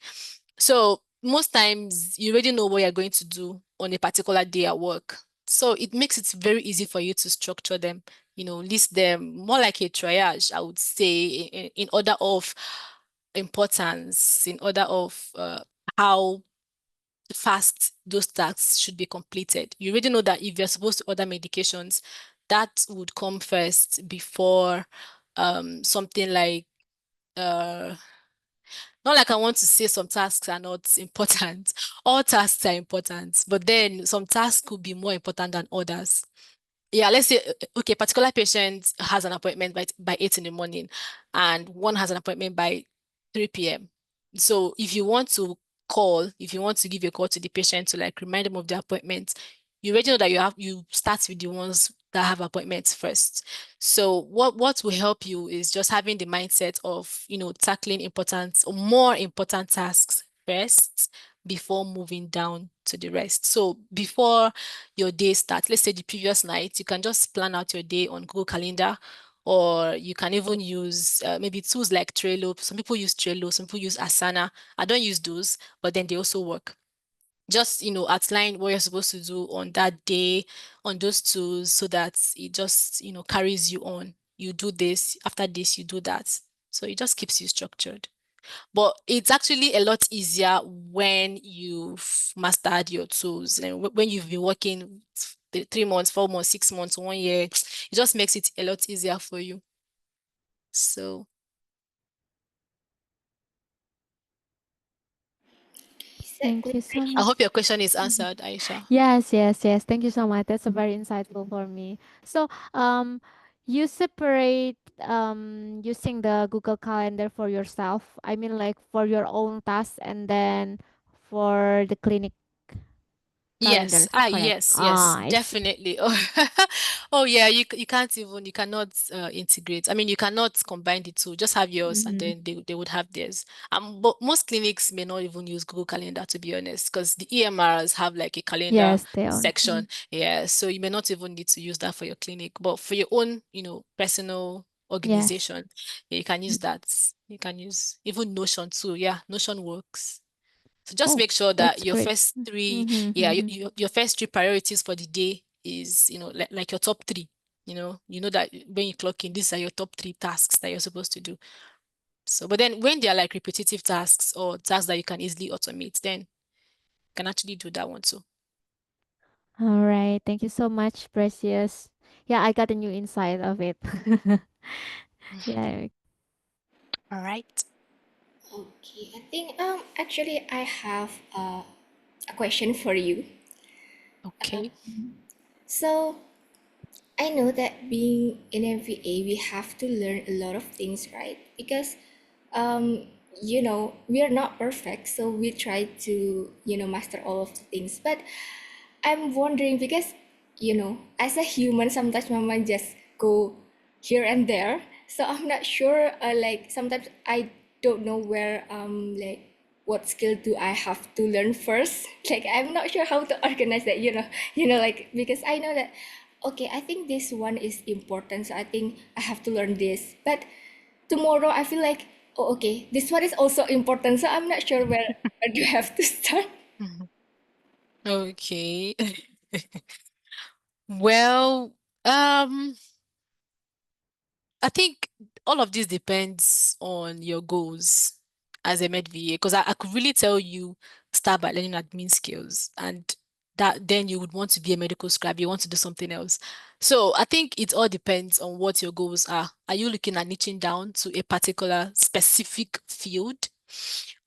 So most times you already know what you're going to do on a particular day at work. So it makes it very easy for you to structure them, list them more like a triage, I would say, in order of importance, in order of how fast those tasks should be completed. You already know that if you're supposed to order medications, that would come first before something like not like I want to say some tasks are not important. All tasks are important, but then some tasks could be more important than others. Yeah, let's say, okay, particular patient has an appointment by 8 in the morning and one has an appointment by 3 p.m. So if you want to give a call to the patient to like remind them of the appointment, you already know that you start with the ones that have appointments first. So what will help you is just having the mindset of, tackling important or more important tasks first before moving down to the rest. So before your day starts, let's say the previous night, you can just plan out your day on Google Calendar, or you can even use maybe tools like Trello. Some people use Trello, some people use Asana. I don't use those, but then they also work. Just, outline what you're supposed to do on that day on those tools so that it just, carries you on. You do this, after this, you do that. So it just keeps you structured. But it's actually a lot easier when you've mastered your tools and when you've been working 3 months, 4 months, 6 months, 1 year, it just makes it a lot easier for you. So Thank you so I much. hope your question is answered, Aisha. Yes, yes, yes. Thank you so much. That's a very insightful for me. So, you separate using the Google Calendar for yourself. I mean, like for your own tasks and then for the clinic Yes, calendar. Correct. yes, yes, Ah, I see. definitely. Oh, oh yeah, you cannot integrate. I mean, you cannot combine the two. Just have yours and Mm-hmm. then they would have theirs. But most clinics may not even use Google Calendar, to be honest, because the EMRs have like a calendar Yes, they own. section. Yeah, so you may not even need to use that for your clinic, but for your own, personal Yes. organization, yeah, you can use that. You can use even Notion too. Yeah, Notion works. So just Oh, make sure that that's your great. first three, Mm-hmm. yeah, Mm-hmm. your first three priorities for the day is, like your top three. You know that when you clock in, these are your top three tasks that you're supposed to do. So, but then when they're like repetitive tasks or tasks that you can easily automate, then you can actually do that one too. All right. Thank you so much, Precious. Yeah, I got a new insight of it. Yeah. All right. Okay, I think actually I have a question for you. Okay. So I know that being in a VA, we have to learn a lot of things, right? Because, um, we are not perfect, so we try to, master all of the things. But I'm wondering because, as a human, sometimes my mind just go here and there. So I'm not sure. Like sometimes I don't know where, like what skill do I have to learn first. Like I'm not sure how to organize that. Like because I know that okay, I think this one is important, so I think I have to learn this. But tomorrow I feel like, oh, okay, this one is also important, so I'm not sure where do I have to start. Mhm. Okay. Well, I think all of this depends on your goals as a med VA, because I could really tell you start by learning admin skills, and that then you would want to be a medical scribe, you want to do something else. So I think it all depends on what your goals are. Are you looking at niching down to a particular specific field,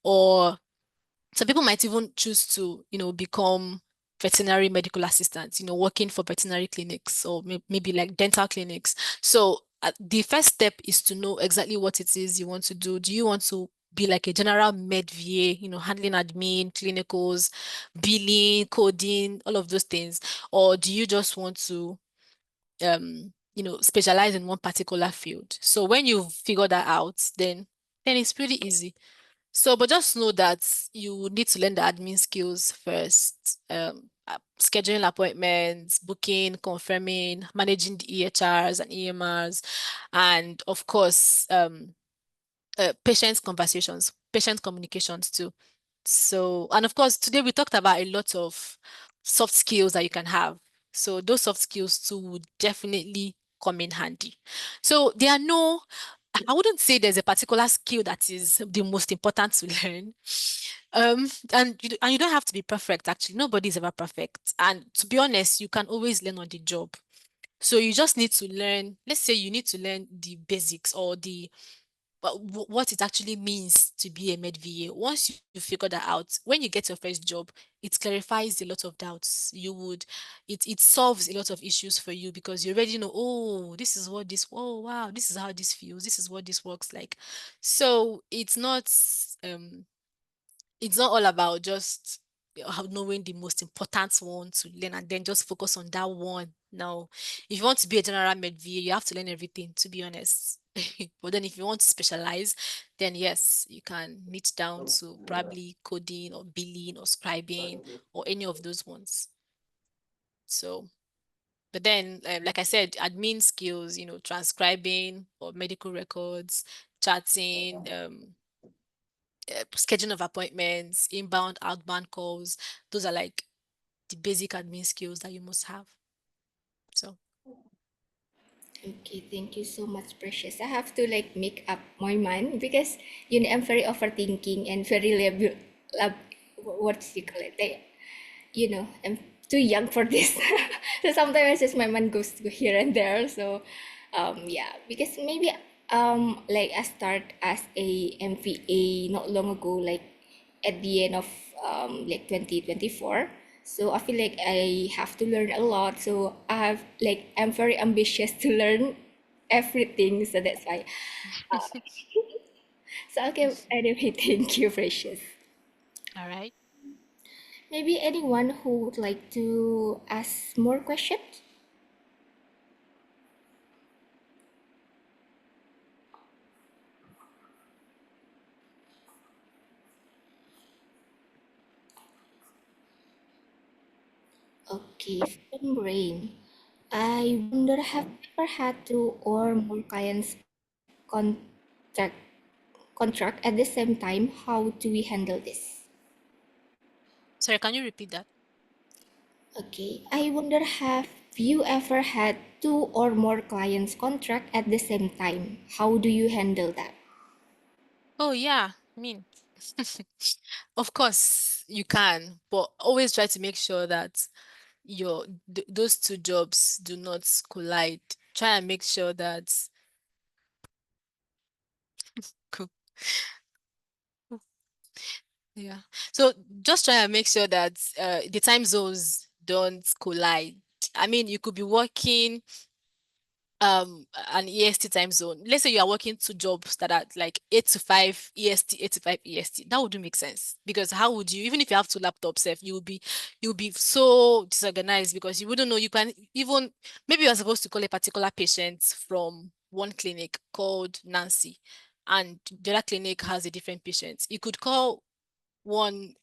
or some people might even choose to, become veterinary medical assistants, working for veterinary clinics or maybe like dental clinics. So the first step is to know exactly what it is you want to do. Do you want to be like a general med VA, handling admin, clinicals, billing, coding, all of those things? Or do you just want to, specialize in one particular field? So when you figure that out, then it's pretty easy. So, but just know that you need to learn the admin skills first. Scheduling appointments, booking, confirming, managing the EHRs and EMRs, and of course, patient communications too. So, and of course, today we talked about a lot of soft skills that you can have. So those soft skills too would definitely come in handy. So I wouldn't say there's a particular skill that is the most important to learn. And you don't have to be perfect, actually. Nobody's ever perfect. And to be honest, you can always learn on the job. So you just need to learn, let's say you need to learn the basics or what it actually means to be a med VA. Once you figure that out, when you get your first job, it clarifies a lot of doubts. It solves a lot of issues for you because you already know, oh, oh wow, this is how this feels, this is what this works like. So it's not all about just knowing the most important one to learn and then just focus on that one. No, if you want to be a general med VA, you have to learn everything, to be honest. But then if you want to specialize, then yes, you can niche down to probably coding or billing or scribing or any of those ones. So, but then, like I said, admin skills, transcribing or medical records, chatting, scheduling of appointments, inbound, outbound calls. Those are like the basic admin skills that you must have. So, Okay, thank you so much, Precious. I have to like make up my mind because I'm very overthinking and very what do you call it? Like, I'm too young for this. So sometimes just my mind goes to here and there. So, yeah, because maybe like I start as a MVA not long ago, like at the end of like 2024. So I feel like I have to learn a lot. So I'm very ambitious to learn everything. So that's why. Uh, so okay, anyway, thank you, Precious. all right. Maybe anyone who would like to ask more questions? Okay, from Brain. I wonder, have you ever had two or more clients contract contract at the same time? How do we handle this? Sorry, can you repeat that? Okay, I wonder, have you ever had two or more clients contract at the same time? How do you handle that? Oh, yeah. I mean, of course you can, but always try to make sure that those two jobs do not collide. Try and make sure that Cool. Yeah. So just try and make sure that the time zones don't collide. I mean, you could be working an EST time zone. Let's say you are working two jobs that are like 8 to 5 EST, 8 to 5 EST. That wouldn't make sense because how would you, even if you have two laptops, if you'll be so disorganized because you wouldn't know you can even maybe you're supposed to call a particular patient from one clinic called Nancy and the other clinic has a different patient. You could call one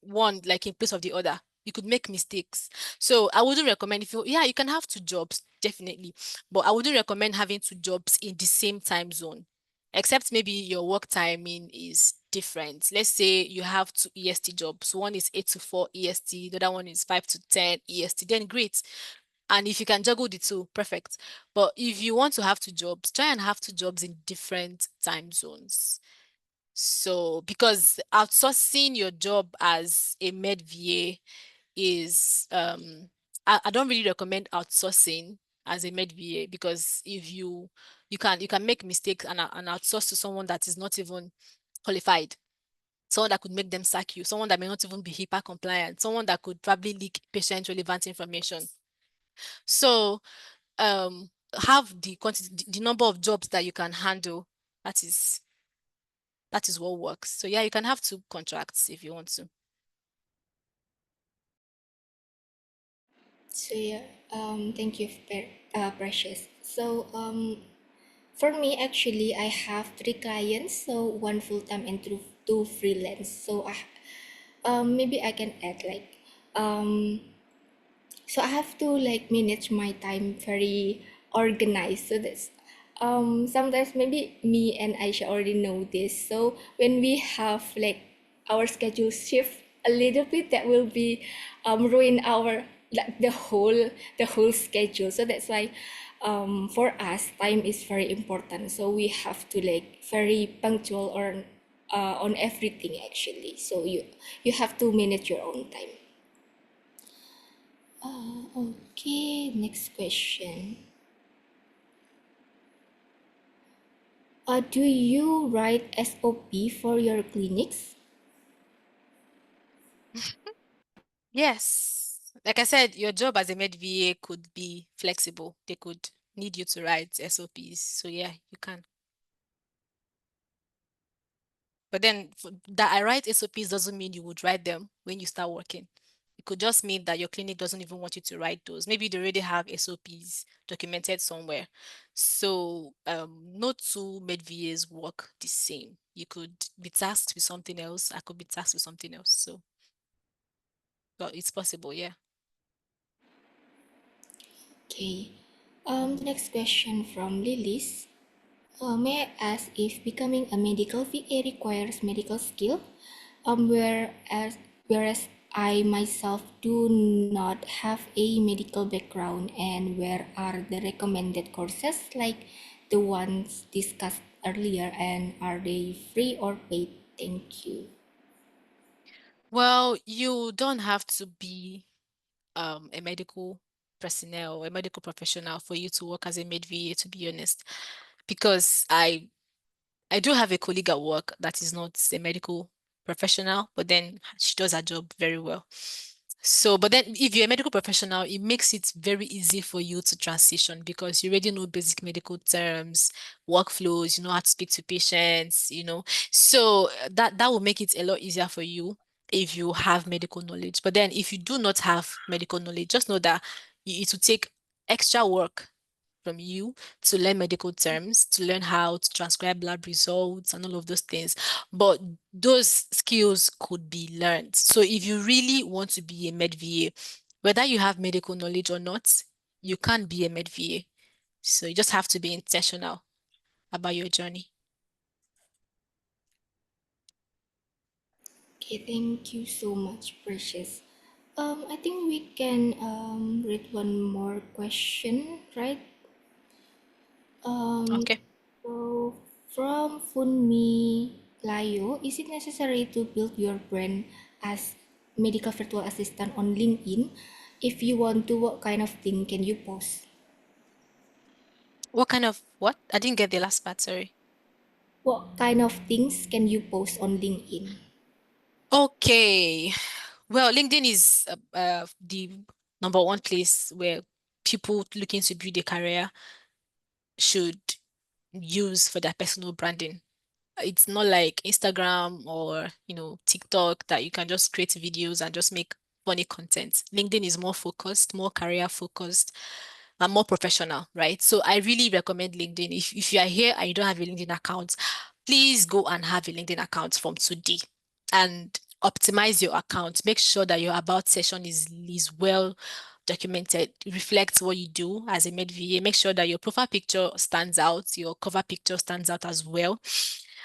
like in place of the other You could make mistakes. So I wouldn't recommend you can have two jobs, definitely. But I wouldn't recommend having two jobs in the same time zone, except maybe your work timing is different. Let's say you have two EST jobs. One is 8 to 4 EST, the other one is 5 to 10 EST. Then great. And if you can juggle the two, perfect. But if you want to have two jobs, try and have two jobs in different time zones. So, because outsourcing your job as a med VA is, I don't really recommend outsourcing as a med VA, because if you can make mistakes and outsource to someone that is not even qualified, someone that could make them sack you, someone that may not even be HIPAA compliant, someone that could probably leak patient relevant information. So have the quantity, the number of jobs that you can handle. That is what works. So yeah, you can have two contracts if you want to. So yeah, thank you, Precious. So for me, actually, I have three clients, so one full time and two freelance. So maybe I can add like so I have to like manage my time very organized. So that's sometimes maybe me and Aisha already know this. So when we have like our schedule shift a little bit, that will be ruin our like the whole schedule. So that's why for us time is very important. So we have to like very punctual on everything actually. So you have to manage your own time. Okay, next question. Do you write SOP for your clinics? Yes. Like I said, your job as a med VA could be flexible. They could need you to write SOPs. So yeah, you can. But then that I write SOPs doesn't mean you would write them when you start working. It could just mean that your clinic doesn't even want you to write those. Maybe they already have SOPs documented somewhere. So no two med VAs work the same. You could be tasked with something else. I could be tasked with something else. So but it's possible, yeah. Okay. The next question from Lilis. May I ask if becoming a medical VA requires medical skill? Whereas I myself do not have a medical background, and where are the recommended courses like the ones discussed earlier, and are they free or paid? Thank you. Well, you don't have to be a medical personnel, a medical professional for you to work as a med VA, to be honest. Because I do have a colleague at work that is not a medical professional, but then she does her job very well. So, but then if you're a medical professional, it makes it very easy for you to transition because you already know basic medical terms, workflows, you know how to speak to patients. So that will make it a lot easier for you if you have medical knowledge. But then if you do not have medical knowledge, just know that it will take extra work from you to learn medical terms, to learn how to transcribe lab results and all of those things. But those skills could be learned. So if you really want to be a med VA, whether you have medical knowledge or not, you can be a med VA. So you just have to be intentional about your journey. Okay, thank you so much, Precious. I think we can read one more question, right? Um, Okay. so from Funmi Layo, is it necessary to build your brand as medical virtual assistant on LinkedIn? If you want to, what kind of thing can you post? What kind of what? I didn't get the last part, sorry. What kind of things can you post on LinkedIn? Okay. Well, LinkedIn is the number one place where people looking to build a career should use for their personal branding. It's not like Instagram or, TikTok that you can just create videos and just make funny content. LinkedIn is more focused, more career focused, and more professional, right? So I really recommend LinkedIn. If you are here and you don't have a LinkedIn account, please go and have a LinkedIn account from today. And optimize your account. Make sure that your about section is well documented, reflects what you do as a med VA. Make sure that your profile picture stands out, your cover picture stands out as well.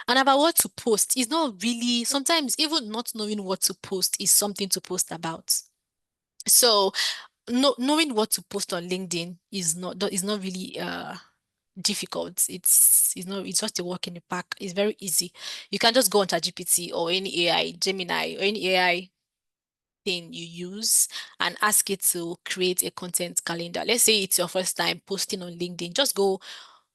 And about what to post is not really, sometimes even not knowing what to post is something to post about. So knowing what to post on LinkedIn is not really difficult. It's just a walk in the park. It's very easy. You can just go on ChatGPT or any AI, Gemini, or any AI thing you use and ask it to create a content calendar. Let's say it's your first time posting on LinkedIn. Just go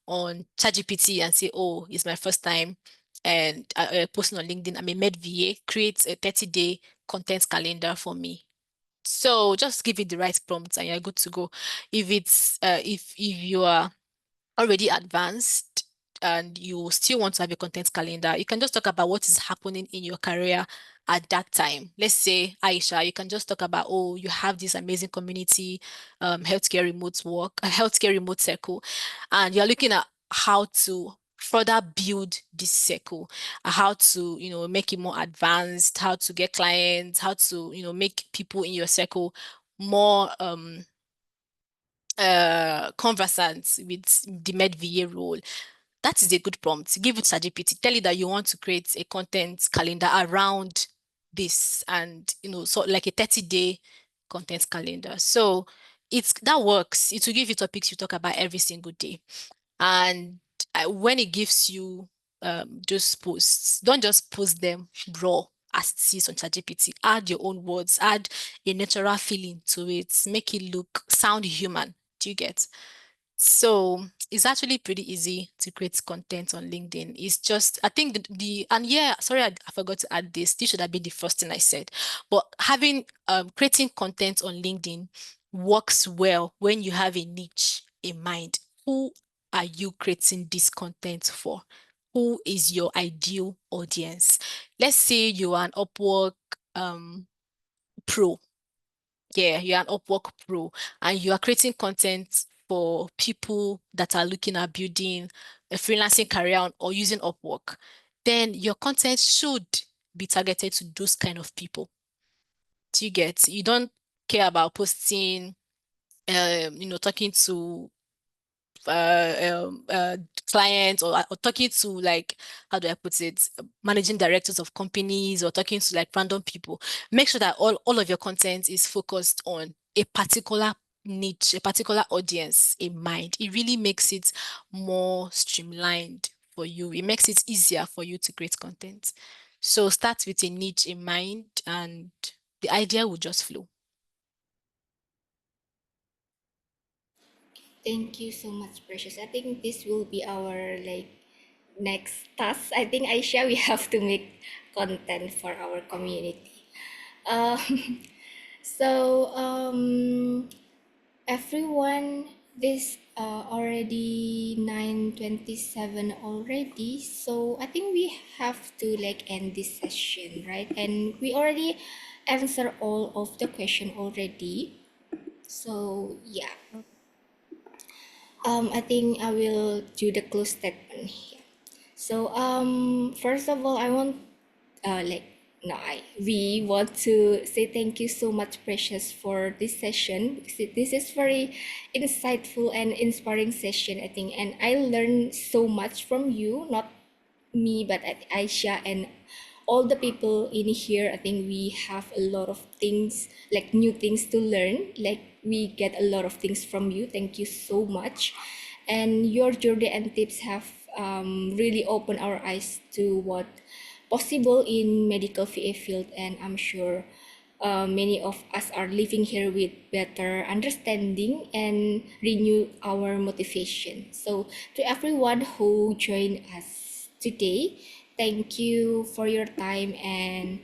on ChatGPT and say, oh, it's my first time and posting on LinkedIn. I'm a med VA. Create a 30-day content calendar for me. So just give it the right prompts and you're good to go. If it's if you are already advanced and you still want to have a content calendar, you can just talk about what is happening in your career at that time. Let's say, Aisha, you can just talk about, oh, you have this amazing community, healthcare remote work, a healthcare remote circle, and you're looking at how to further build this circle, how to, make it more advanced, how to get clients, how to, make people in your circle more conversant with the med VA role. That is a good prompt. Give it ChatGPT. Tell it that you want to create a content calendar around this, and so like a 30-day content calendar. So that works. It will give you topics you talk about every single day. And when it gives you those posts, don't just post them raw as it is on ChatGPT. Add your own words, add a natural feeling to it, make it sound human. Do you get? So it's actually pretty easy to create content on LinkedIn. It's just, I think and yeah, sorry, I forgot to add this. This should have been the first thing I said. But creating content on LinkedIn works well when you have a niche in mind. Who are you creating this content for? Who is your ideal audience? Let's say you are an Upwork pro. Yeah, you're an Upwork pro and you are creating content for people that are looking at building a freelancing career or using Upwork, then your content should be targeted to those kind of people. Do you get? You don't care about posting, talking to clients or talking to, like, how do I put it, managing directors of companies or talking to like random people. Make sure that all of your content is focused on a particular niche, a particular audience in mind. It really makes it more streamlined for you. It makes it easier for you to create content. So start with a niche in mind and the idea will just flow. Thank you so much, Precious. I think this will be our next task. I think Aisha, we have to make content for our community. Um, so everyone, this already 9:27 already. So I think we have to end this session, right? And we already answer all of the question already. So yeah. I think I will do the close statement here. So, first of all, I want, like, no, we want to say thank you so much, Precious, for this session. This is very insightful and inspiring session, I think, and I learned so much from you, not me, but Aisha and all the people in here. I think we have a lot of things, like new things to learn. Like we get a lot of things from you. Thank you so much. And your journey and tips have really opened our eyes to what possible in medical VA field. And I'm sure many of us are living here with better understanding and renew our motivation. So to everyone who joined us today, thank you for your time and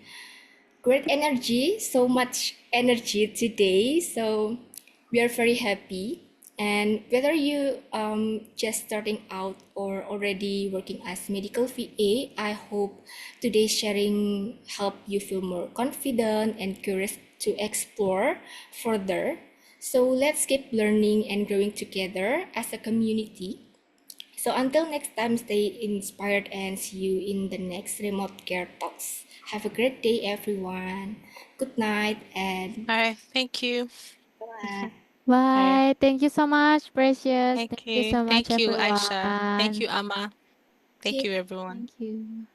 great energy, so much energy today. So we are very happy. And whether you just starting out or already working as medical VA, I hope today's sharing help you feel more confident and curious to explore further. So let's keep learning and growing together as a community. So until next time, stay inspired and see you in the next remote care talks. Have a great day, everyone. Good night and All right. Thank you. bye. All right. Bye. Thank you so much, Precious. Thank Thank you you. so much, Thank you, Aisha. Thank everyone. you, Amma. Thank you, everyone. Thank you.